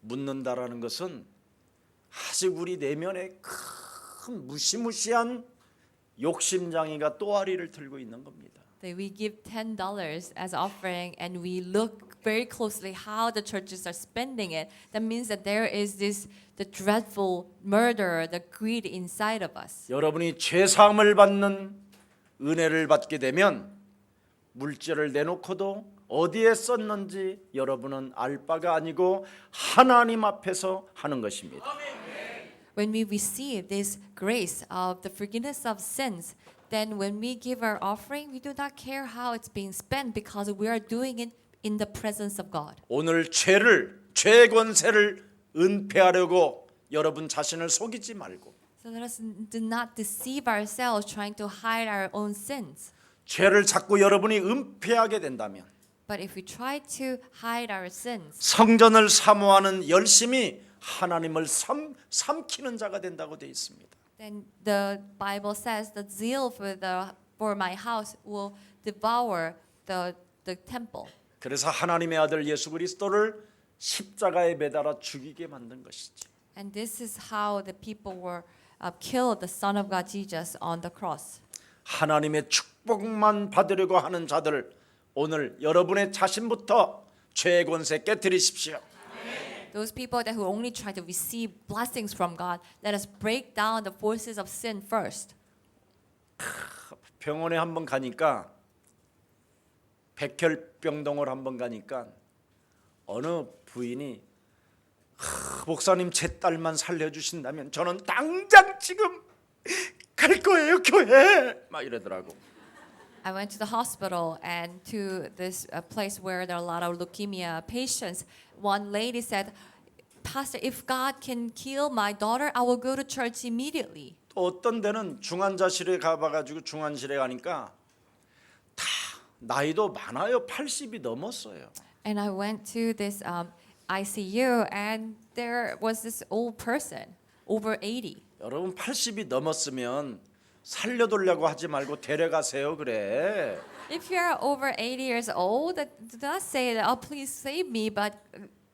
묻는다라는 것은 아직 우리 내면에 큰 무시무시한 욕심장애가 또아리를 들고 있는 겁니다. That we give $10 as offering and we look very closely how the churches are spending it. That means that there is the dreadful murder, the greed inside of us. 여러분이 죄사함을 받는 은혜를 받게 되면 물질을 내놓고도 어디에 썼는지 여러분은 알 바가 아니고 하나님 앞에서 하는 것입니다. When we receive this grace of the forgiveness of sins, then when we give our offering, we do not care how it's being spent because we are doing it in the presence of God. 오늘 죄 권세를 은폐하려고 여러분 자신을 속이지 말고 So let us do not deceive ourselves trying to hide our own sins. 죄를 자꾸 여러분이 은폐하게 된다면 But if we try to hide our sins, 성전을 사모하는 열심이 하나님을 삼키는 자가 된다고 되어 있습니다. then the Bible says the zeal for my house will devour the temple. 그래서 하나님의 아들 예수 그리스도를 십자가에 매달아 죽이게 만든 것이지. And this is how the people were killed the Son of God Jesus on the cross. 하나님의 축복만 받으려고 하는 자들 오늘 여러분의 자신부터 죄의 권세 깨뜨리십시오. Those people that who only try to receive blessings from God, let us break down the forces of sin first. 병원에 한번 가니까 백혈병동을 한번 가니까 어느 부인이 목사님 제 딸만 살려주신다면 저는 당장 지금 갈 거예요 교회 막 이러더라고. I went to the hospital and to this place where there are a lot of leukemia patients. One lady said, "Pastor, if God can kill my daughter, I will go to church immediately." 또 어떤 데는 중환자실에 가봐가지고 중환실에 가니까 다 나이도 많아요. 80이 넘었어요. And I went to this ICU and there was this old person, over 80. 여러분 80이 넘었으면 살려두려고 하지 말고 데려가세요 그래. If you're over 80 years old, do not say that, "Oh, please save me," but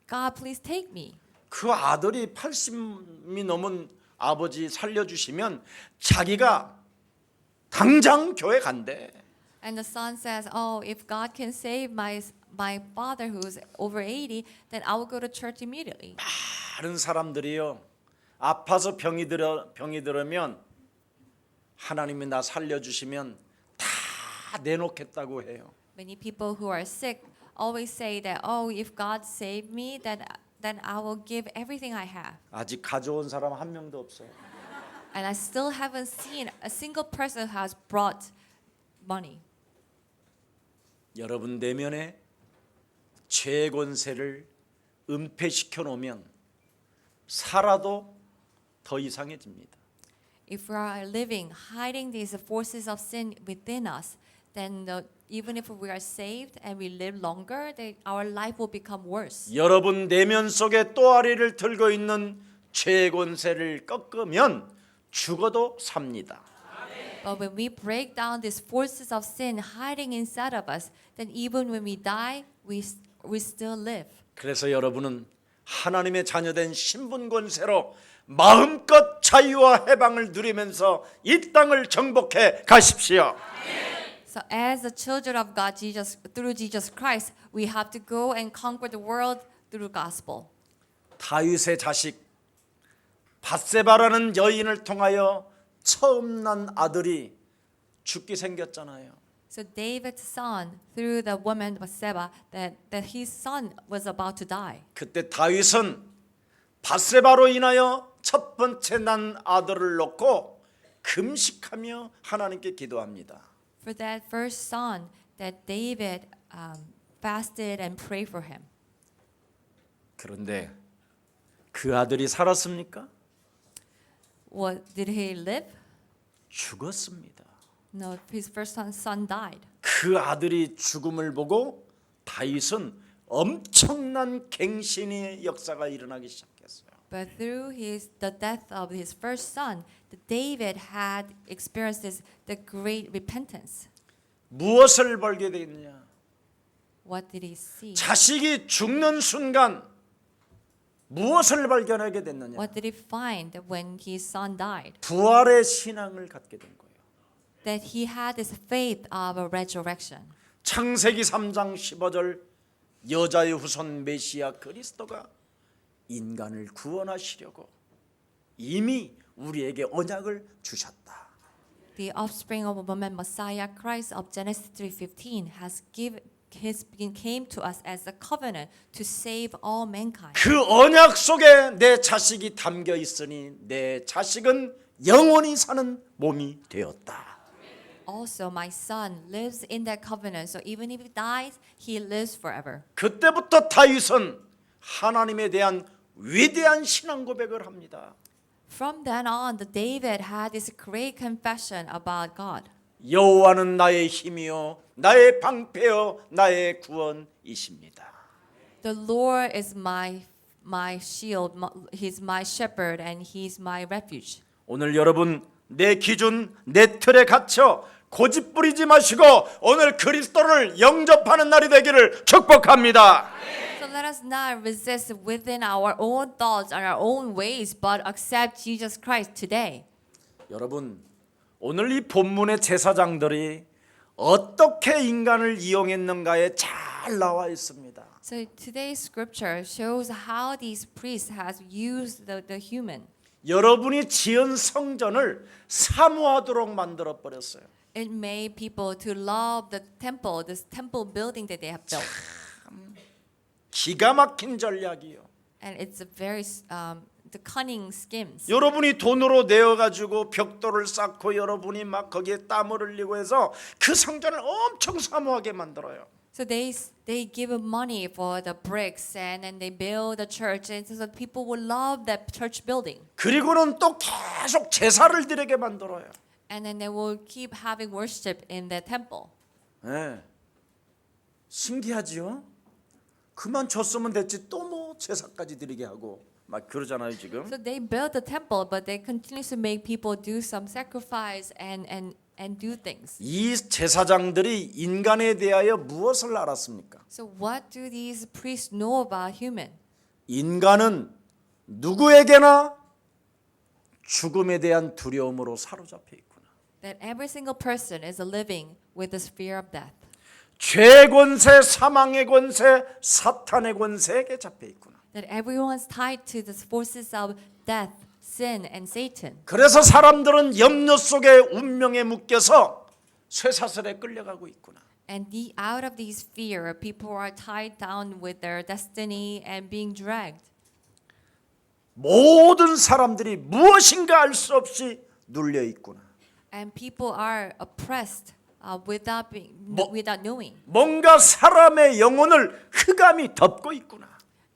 "God, please take me." 그 아들이 80이 넘은 아버지 살려주시면 자기가 당장 교회 간대. And the son says, "Oh, if God can save my father who's over 80, then I will go to church immediately." 다른 사람들이요 아파서 병이 들으면 하나님이 나 살려주시면 다 내놓겠다고 해요. Many people who are sick always say that, "Oh, if God saved me, then I will give everything I have." 아직 가져온 사람 한 명도 없어요. And I still haven't seen a single person who has brought money. 여러분 내면에 죄의 권세를 은폐시켜 놓으면 살아도 더 이상해집니다. If we are living, hiding these forces of sin within us, then even if we are saved and we live longer, our life will become worse. 여러분 내면 속에 또아리를 들고 있는 죄의 권세를 꺾으면 죽어도 삽니다. But when we break down these forces of sin hiding inside of us, then even when we die, we still live. 그래서 여러분은 하나님의 자녀된 신분 권세로 마음껏 자유와 해방을 누리면서 이 땅을 정복해 가십시오. So as the children of God, through Jesus Christ, we have to go and conquer the world through gospel. 다윗의 자식 밧세바라는 여인을 통하여 처음 난 아들이 죽게 생겼잖아요. So David's son, through the woman Bathsheba, that his son was about to die. 그때 다윗은 밧세바로 인하여 첫 번째 난 아들을 놓고 금식하며 하나님께 기도합니다. For that first son, that David fasted and prayed for him. 그런데 그 아들이 살았습니까? What did he live? 죽었습니다. No, his first son died. 그 아들이 죽음을 보고 다윗은 엄청난 갱신의 역사가 일어나기 시작했어요. But through the death of his first son, David had experienced the great repentance. 무엇을 벌게 되느냐? What did he see? 자식이 죽는 순간 무엇을 발견하게 됐느냐? What did he find when his son died? 부활의 신앙을 갖게 된 거예요. That he had this faith of a resurrection. 창세기 3장 15절 여자의 후손 메시아 그리스도가 인간을 구원하시려고 이미 우리에게 언약을 주셨다. The offspring of a woman, Messiah Christ of Genesis 3:15, came to us as a covenant to save all mankind. 그 언약 속에 내 자식이 담겨 있으니 내 자식은 영원히 사는 몸이 되었다. Also, my son lives in that covenant, so even if he dies, he lives forever. 그때부터 다윗은 하나님에 대한 위대한 신앙 고백을 합니다. From then on, David had this great confession about God. 여호와는 나의 힘이요 나의 방패요 나의 구원이십니다. The Lord is my shield, He's my shepherd, and He's my refuge. 오늘 여러분 내 기준 내 틀에 갇혀 고집 부리지 마시고 오늘 그리스도를 영접하는 날이 되기를 축복합니다. So let us not resist within our own thoughts and our own ways, but accept Jesus Christ today. 여러분 오늘 이 본문의 제사장들이 어떻게 인간을 이용했는가에 잘 나와 있습니다. So today's scripture shows how these priests has used the human. 여러분이 지은 성전을 사모하도록 만들어 버렸어요. It made people to love the temple, this temple building that they have built. 기가 막힌 전략이요. And it's a very the cunning schemes. 여러분이 돈으로 내어 가지고 벽돌을 쌓고 여러분이 막 거기에 땀을 흘리고 해서 그 성전을 엄청 사모하게 만들어요. So they give money for the bricks and then they build the church and so that people will love that church building. 그리고는 또 계속 제사를 드리게 만들어요. And then they will keep having worship in the temple. 네. 신기하지요? 그만 줬으면 됐지 또 뭐 제사까지 드리게 하고 막 그러잖아요 지금. So they build the temple, but they continue to make people do some sacrifice and do things. 이 제사장들이 인간에 대하여 무엇을 알았습니까? So what do these priests know about human? 인간은 누구에게나 죽음에 대한 두려움으로 사로잡혀 있구나. That every single person is living with this fear of death. 죄의 권세, 사망의 권세, 사탄의 권세에게 잡혀 있구나. That everyone's tied to the forces of death, sin, and Satan. 그래서 사람들은 염려 속에 운명에 묶여서 쇠사슬에 끌려가고 있구나. And out of these fear, people are tied down with their destiny and being dragged. 모든 사람들이 무엇인가 알 수 없이 눌려 있구나. And people are oppressed without knowing. 뭔가 사람의 영혼을 흑암이 덮고 있구나.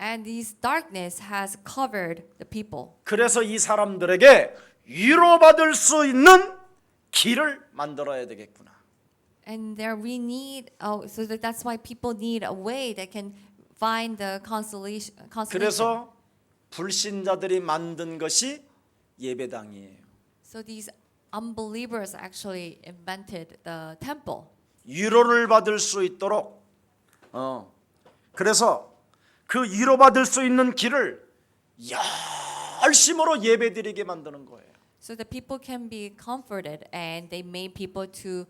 And this darkness has covered the people. 그래서 이 사람들에게 위로받을 수 있는 길을 만들어야 되겠구나. And there we need, so that's why people need a way that can find the consolation. 그래서 불신자들이 만든 것이 예배당이에요. So these unbelievers actually invented the temple. 위로를 받을 수 있도록 그래서 그 위로받을 수 있는 길을 열심으로 예배드리게 만드는 거예요. So the people can be comforted, and they made people to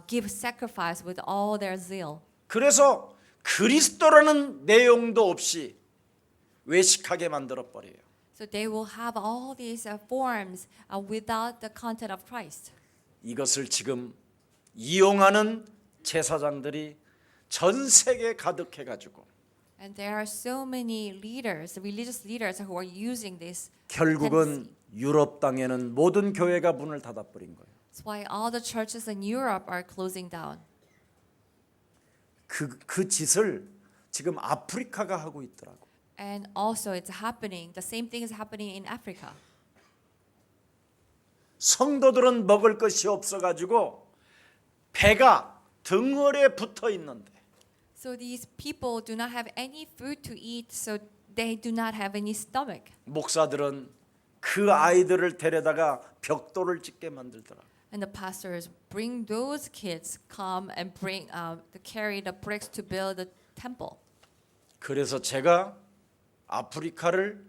give sacrifice with all their zeal. 그래서 그리스도라는 내용도 없이 외식하게 만들어 버려요. So they will have all these forms without the content of Christ. 이것을 지금 이용하는 제사장들이 전 세계에 가득해 가지고 And there are so many leaders, religious leaders who are using this. 결국은 유럽 땅에는 모든 교회가 문을 닫아 버린 거예요. That's why all the churches in Europe are closing down. 그 짓을 지금 아프리카가 하고 있더라고. And also it's happening, the same thing is happening in Africa. 성도들은 먹을 것이 없어 가지고 배가 등어리에 붙어 있는데 So these people do not have any food to eat, so they do not have any stomach. 목사들은 그 아이들을 데려다가 벽돌을 짓게 만들더라. And the pastors bring those kids, come and bring, carry the bricks to build the temple. 그래서 제가 아프리카를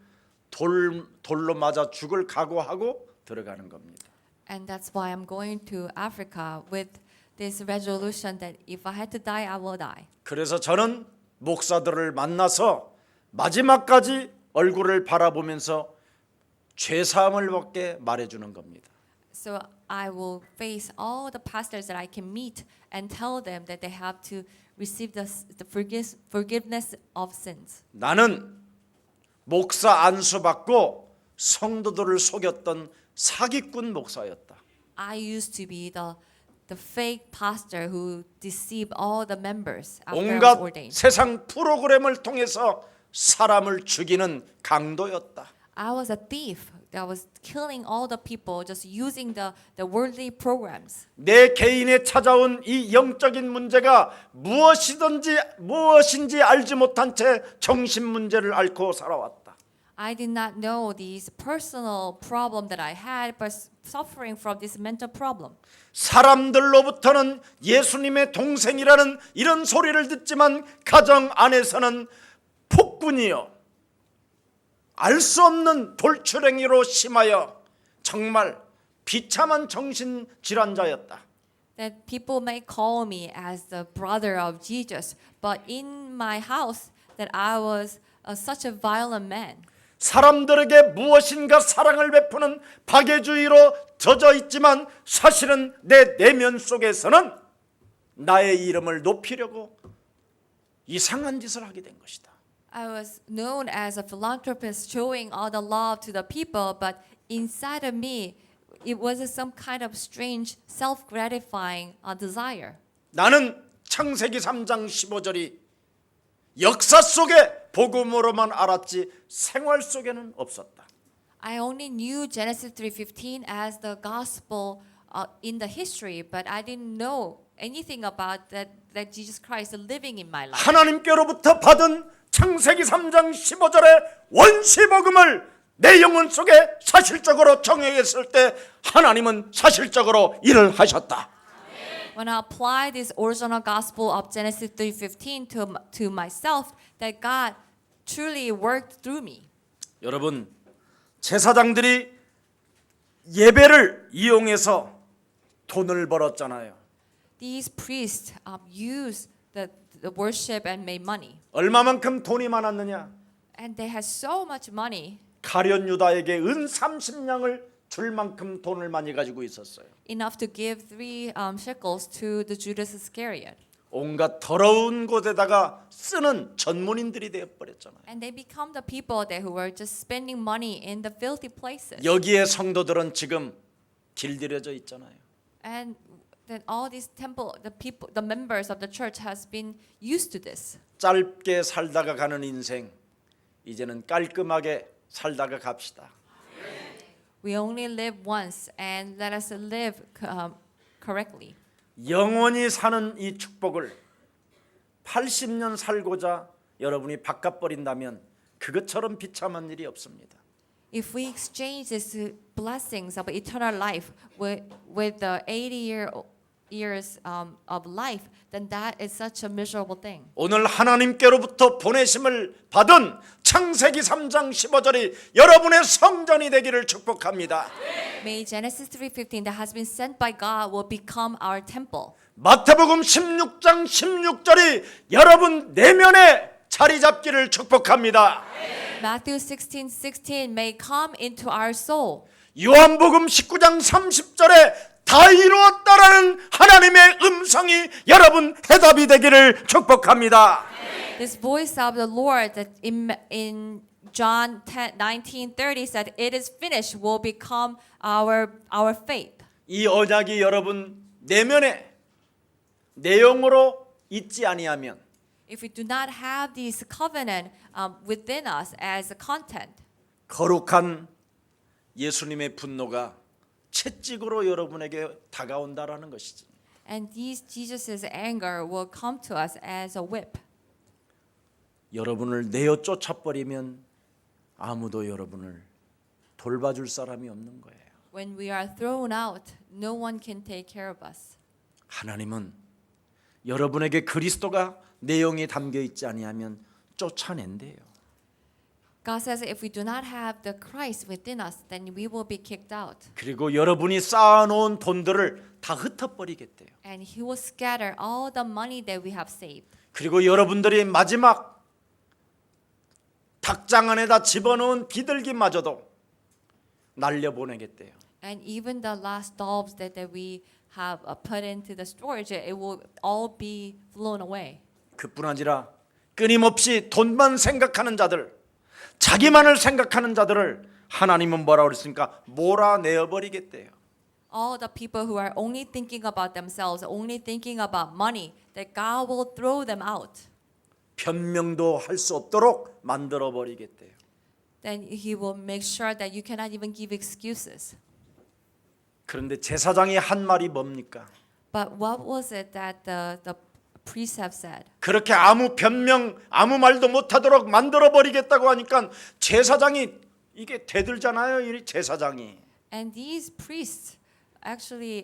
돌로 맞아 죽을 각오하고 들어가는 겁니다. And that's why I'm going to Africa with this resolution that if I had to die, I will die. 그래서 저는 목사들을 만나서 마지막까지 얼굴을 바라보면서 죄사함을 받게 말해주는 겁니다. So I will face all the pastors that I can meet and tell them that they have to receive the forgiveness of sins. 나는 목사 안수 받고 성도들을 속였던 사기꾼 목사였다. I used to be the fake pastor who deceived all the members after I was 온갖 ordained. 세상 프로그램을 통해서 사람을 죽이는 강도였다. I was a thief that was killing all the people just using the worldly programs. 내 개인에 찾아온 이 영적인 문제가 무엇인지 알지 못한 채 정신 문제를 앓고 살아왔다. I did not know these personal problem that I had, but suffering from this mental problem. 사람들로부터는 예수님의 동생이라는 이런 소리를 듣지만 가정 안에서는 폭군이요, 알 수 없는 돌출행위로 심하여 정말 비참한 정신질환자였다. That people may call me as the brother of Jesus, but in my house that I was such a violent man. 사람들에게 무엇인가 사랑을 베푸는 박애주의로 젖어 있지만 사실은 내 내면 속에서는 나의 이름을 높이려고 이상한 짓을 하게 된 것이다. I was known as a philanthropist showing all the love to the people, but inside of me, it was some kind of strange self-gratifying desire. 나는 창세기 3장 15절이 역사 속에 복음으로만 알았지 생활 속에는 없었다. I only knew Genesis 3:15 as the gospel in the history, but I didn't know anything about that Jesus Christ is living in my life. 하나님께로부터 받은 창세기 3장 15절의 원시 복음을 내 영혼 속에 사실적으로 정의했을 때 하나님은 사실적으로 일을 하셨다. When I apply this original gospel of Genesis 3:15 to myself, that God truly worked through me. 여러분, 제사장들이 예배를 이용해서 돈을 벌었잖아요. These priests used the worship and made money. 얼마만큼 돈이 많았느냐? And they had so much money, 가룟 유다에게 은 30냥을 줄 만큼 돈을 많이 가지고 있었어요. enough to give 3 shekels to the Judas Iscariot. 온갖 더러운 곳에다가 쓰는 전문인들이 되어버렸잖아요. And they become the people that who were just spending money in the filthy places. 여기에 성도들은 지금 길들여져 있잖아요. And then all these temple, the members of the church has been used to this. 짧게 살다가 가는 인생, 이제는 깔끔하게 살다가 갑시다. We only live once, and let us live correctly. 영원히 사는 이 축복을 80년 살고자 여러분이 바꿔버린다면 그것처럼 비참한 일이 없습니다. If we exchange these blessings of eternal life with the 80 years of life, then that is such a miserable thing. 오늘 하나님께로부터 보내심을 받은 창세기 3장 15절이 여러분의 성전이 되기를 축복합니다. May Genesis 3:15 that has been sent by God will become our temple. 마태복음 16장 16절이 여러분 내면에 자리 잡기를 축복합니다. Matthew 16:16 may come into our soul. 요한복음 19장 30절에 다 이루었다라는 하나님의 음성이 여러분 해답이 되기를 축복합니다. This voice of the Lord that in John 19:30 said, "It is finished," will become our faith. 이 언약이 여러분 내면에 내용으로 있지 아니하면 If we do not have this covenant within us as a content, 거룩한 예수님의 분노가 채찍으로 여러분에게 다가온다라는 것이지. and Jesus' anger will come to us as a whip. 여러분을 내어 쫓아버리면 아무도 여러분을 돌봐줄 사람이 없는 거예요. When we are thrown out, no one can take care of us. 하나님은 여러분에게 그리스도가 내용이 담겨 있지 아니하면 쫓아낸대요. God says if we do not have the Christ within us, then we will be kicked out. 그리고 여러분이 쌓아놓은 돈들을 다 흩어버리겠대요. And He will scatter all the money that we have saved. 그리고 여러분들이 마지막 닭장 안에다 집어넣은 비둘기마저도 날려보내겠대요. And even the last doves that we have put into the storage, it will all be flown away. 그뿐 아니라 끊임없이 돈만 생각하는 자들, 자기만을 생각하는 자들을 하나님은 뭐라고 그랬습니까? 몰아내어버리겠대요. All the people who are only thinking about themselves, only thinking about money, that God will throw them out. 변명도 할 수 없도록 만들어버리겠대요. Then He will make sure that you cannot even give excuses. 그런데 제사장이 한 말이 뭡니까? But what was it that the priests have said? 그렇게 아무 변명, 아무 말도 못하도록 만들어버리겠다고 하니까 제사장이 이게 대들잖아요. 이 제사장이. And these priests actually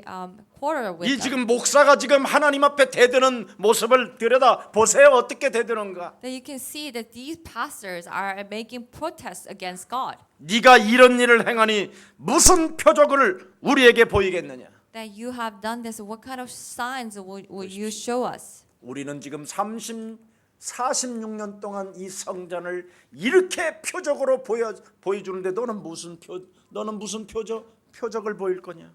quarrel with 이 them. 지금 목사가 지금 하나님 앞에 대드는 모습을 들여다 보세요. 어떻게 대드는가? That you can see that these pastors are making protests against God. 네가 이런 일을 행하니 무슨 표적을 우리에게 보이겠느냐? That you have done this, what kind of signs will you show us? 우리는 지금 46년 동안 이 성전을 이렇게 표적으로 보여주는데 너는 무슨 표적을 보일 거냐?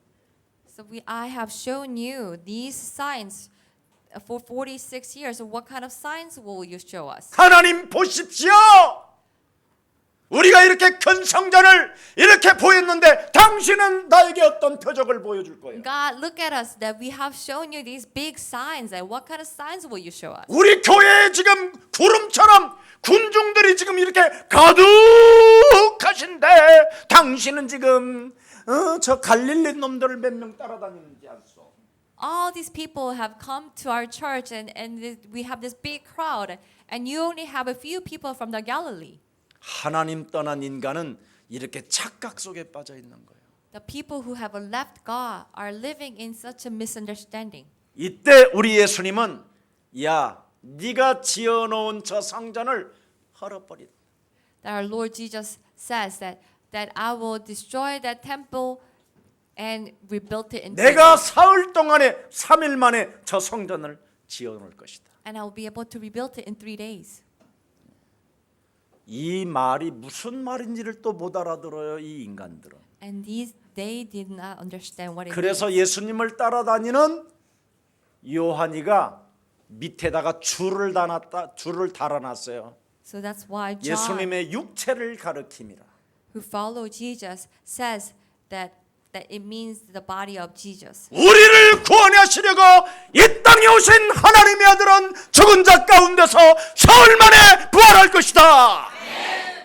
So I have shown you these signs for 46 years. So what kind of signs will you show us? 하나님 보십시오. 우리가 이렇게 큰 성전을 이렇게 보였는데 당신은 나에게 어떤 표적을 보여줄 거예요? God, look at us that we have shown you these big signs. And what kind of signs will you show us? 우리 교회에 지금 구름처럼 군중들이 지금 이렇게 가득하신데 당신은 지금 저 갈릴리 놈들을 몇 명 따라다니는지 않소? All these people have come to our church and we have this big crowd and you only have a few people from the Galilee. 하나님 떠난 인간은 이렇게 착각 속에 빠져 있는 거예요. The people who have left God are living in such a misunderstanding. 이때 우리 예수님은 야, 네가 지어놓은 저 성전을 헐어버리라. That our Lord Jesus says that I will destroy that temple and rebuild it in 3 내가 days. 사흘 동안에 3일 만에 저 성전을 지어놓을 것이다. And I will be able to rebuild it in 3 days. 이 말이 무슨 말인지를 또 못 알아들어요, 이 인간들은. And they did not understand what it means. 그래서 예수님을 따라다니는 요한이가 밑에다가 줄을 달아놨어요. So that's why John, 예수님의 육체를 가리킴이라. who followed Jesus, says that it means the body of Jesus. 우리를 구원하시려고 이 땅에 오신 하나님의 아들은 죽은 자 가운데서 사흘 만에 부활할 것이다.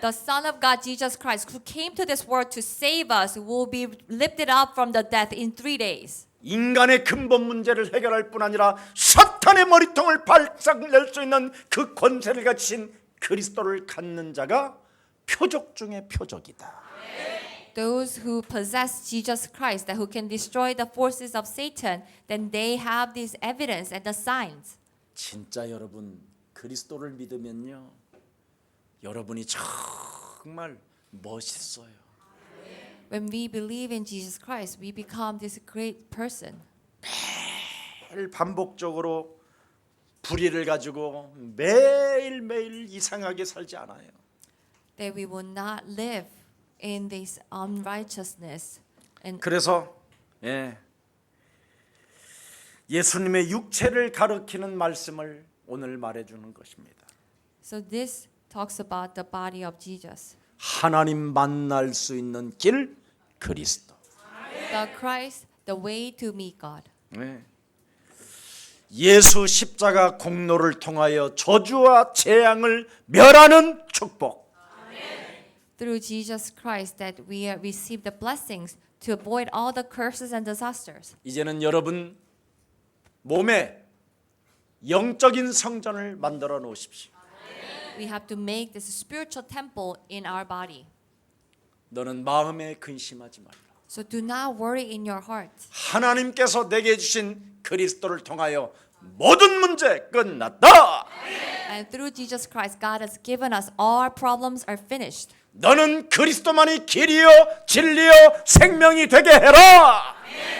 The Son of God, Jesus Christ, who came to this world to save us, will be lifted up from the death in 3 days. 인간의 근본 문제를 해결할 뿐 아니라 사탄의 머리통을 발싹낼 수 있는 그 권세를 가진 그리스도를 갖는 자가 표적 중에 표적이다. Those who possess Jesus Christ, that who can destroy the forces of Satan, then they have this evidence and the signs. 진짜 여러분 그리스도를 믿으면요, 여러분이 정말 멋있어요. When we believe in Jesus Christ, we become this great person. 매일 반복적으로 불의를 가지고 매일매일 이상하게 살지 않아요. That we will not live in this unrighteousness. And 그래서 예수님의 육체를 가리키는 말씀을 오늘 말해주는 것입니다. so this talks about the body of Jesus. 하나님 만날 수 있는 길 그리스도. The Christ, the way to meet God. 예수 십자가 공로를 통하여 저주와 재앙을 멸하는 축복. Through Jesus Christ that we receive the blessings to avoid all the curses and disasters. 이제는 여러분 몸에 영적인 성전을 만들어 놓으십시오. We have to make this spiritual temple in our body. 너는 마음에 근심하지 말라. So do not worry in your heart. 하나님께서 내게 주신 그리스도를 통하여 모든 문제 끝났다. And through Jesus Christ, God has given us all our problems are finished. 너는 그리스도만이 길이요 진리요 생명이 되게 해라.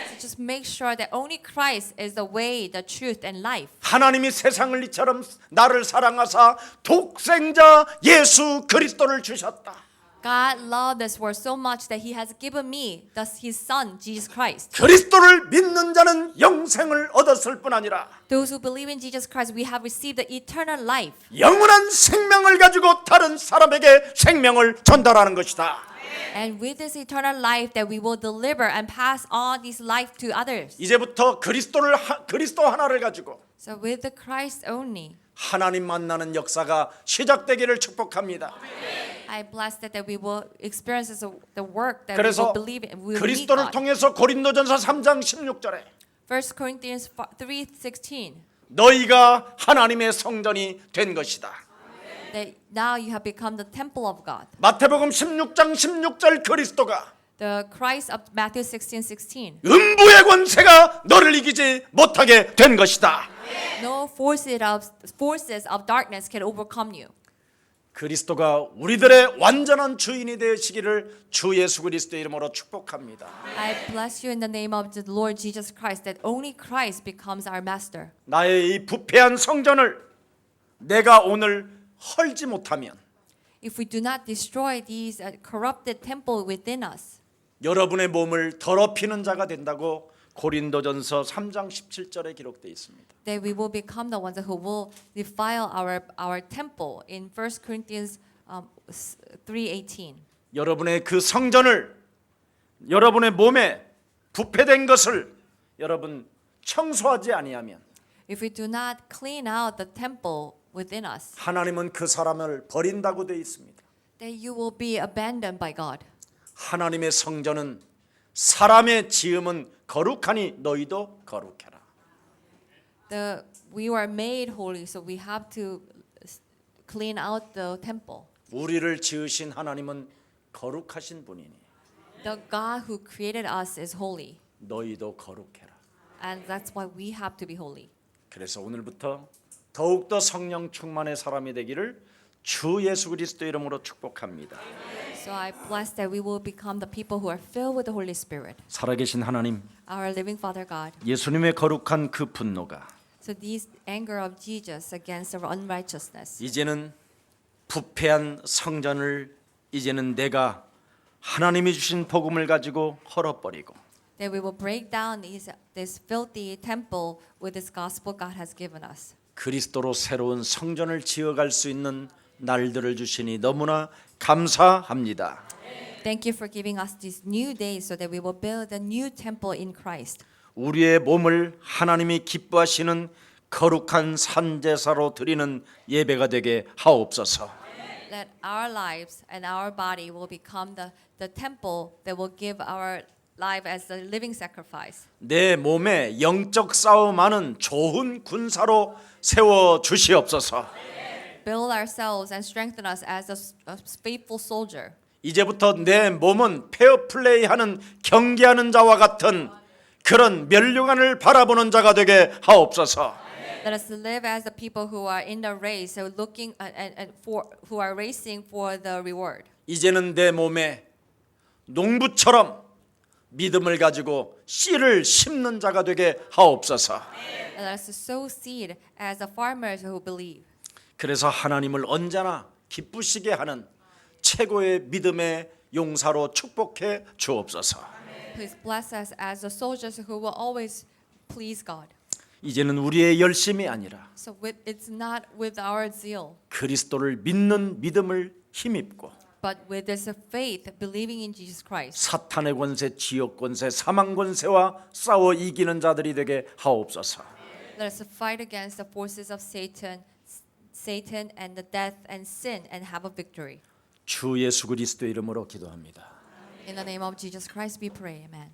So just make sure that only Christ is the way, the truth, and life. 하나님이 세상을 이처럼 나를 사랑하사 독생자 예수 그리스도를 주셨다. God loved this world so much that He has given me, thus His Son, Jesus Christ. 그리스도를 믿는 자는 영생을 얻었을 뿐 아니라 Those who believe in Jesus Christ, we have received the eternal life. 영원한 생명을 가지고 다른 사람에게 생명을 전달하는 것이다. And with this eternal life that we will deliver and pass on this life to others. 이제부터 그리스도 하나를 가지고 So with the Christ only, 하나님 만나는 역사가 시작되기를 축복합니다. I bless that we will experience the work that we 그래서 will believe in. We will meet 그리스도를 God. 통해서 고린도전서 3장 16절에 1 Corinthians 3:16. 너희가 하나님의 성전이 된 것이다. That now you have become the temple of God. 마태복음 16장 16절 그리스도가 The Christ of Matthew 16:16. 음부의 권세가 너를 이기지 못하게 된 것이다. No forces of darkness can overcome you. 그리스도가 우리들의 완전한 주인이 되시기를 주 예수 그리스도의 이름으로 축복합니다. I bless you in the name of the Lord Jesus Christ that only Christ becomes our master. 나의 이 부패한 성전을 내가 오늘 헐지 못하면 If we do not destroy these corrupted temple within us, 여러분의 몸을 더럽히는 자가 된다고 고린도전서 3장 17절에 기록되어 있습니다. that we will become the ones who will defile our temple in 1 Corinthians 3:18. 여러분의 그 성전을 여러분의 몸에 부패된 것을 여러분 청소하지 아니하면 If we do not clean out the temple within us, 하나님은 그 사람을 버린다고 되어 있습니다. then you will be abandoned by God. 하나님의 성전은 사람의 지음은 거룩하니 너희도 거룩해라. We were made holy, so we have to clean out the temple. 우리를 지으신 하나님은 거룩하신 분이니 The God who created us is holy, 너희도 거룩해라. and that's why we have to be holy. 그래서 오늘부터 더욱더 성령 충만의 사람이 되기를 주 예수 그리스도 이름으로 축복합니다. So I bless that we will become the people who are filled with the Holy Spirit. 살아계신 하나님, Our living Father God. 예수님의 거룩한 그 분노가 So this anger of Jesus against our unrighteousness. 이제는 부패한 성전을 이제는 내가 하나님이 주신 복음을 가지고 헐어버리고 That we will break down this filthy temple with this gospel God has given us. 그리스도로 새로운 성전을 지어갈 수 있는 날들을 주시니 너무나 감사합니다. Thank you for giving us these new days so that we will build a new temple in Christ. 우리의 몸을 하나님이 기뻐하시는 거룩한 산제사로 드리는 예배가 되게 하옵소서. That our lives and our body will become the temple that will give our life as a living sacrifice. 내 몸에 영적 싸움하는 좋은 군사로 세워 주시옵소서. Build ourselves and strengthen us as a faithful soldier. 이제부터 내 몸은 페어플레이하는 경기하는 자와 같은 그런 면류관을 바라보는 자가 되게 하옵소서. Let us live as the people who are in the race, so looking who are racing for the reward. 이제는 내 몸에 농부처럼 믿음을 가지고 씨를 심는 자가 되게 하옵소서. Let us sow seed as the farmers who believe. 그래서 하나님을 언제나 기쁘시게 하는 최고의 믿음의 용사로 축복해 주옵소서. Please bless us as the soldiers who will always please God. 이제는 우리의 열심이 아니라 So it's not with our zeal, 그리스도를 믿는 믿음을 힘입고 but with this faith, believing in Jesus Christ. 사탄의 권세, 지옥 권세, 사망 권세와 싸워 이기는 자들이 되게 하옵소서. Let us fight against the forces of Satan and the death and sin and have a victory. 주 예수 그리스도 이름으로 기도합니다. In the name of Jesus Christ we pray. Amen.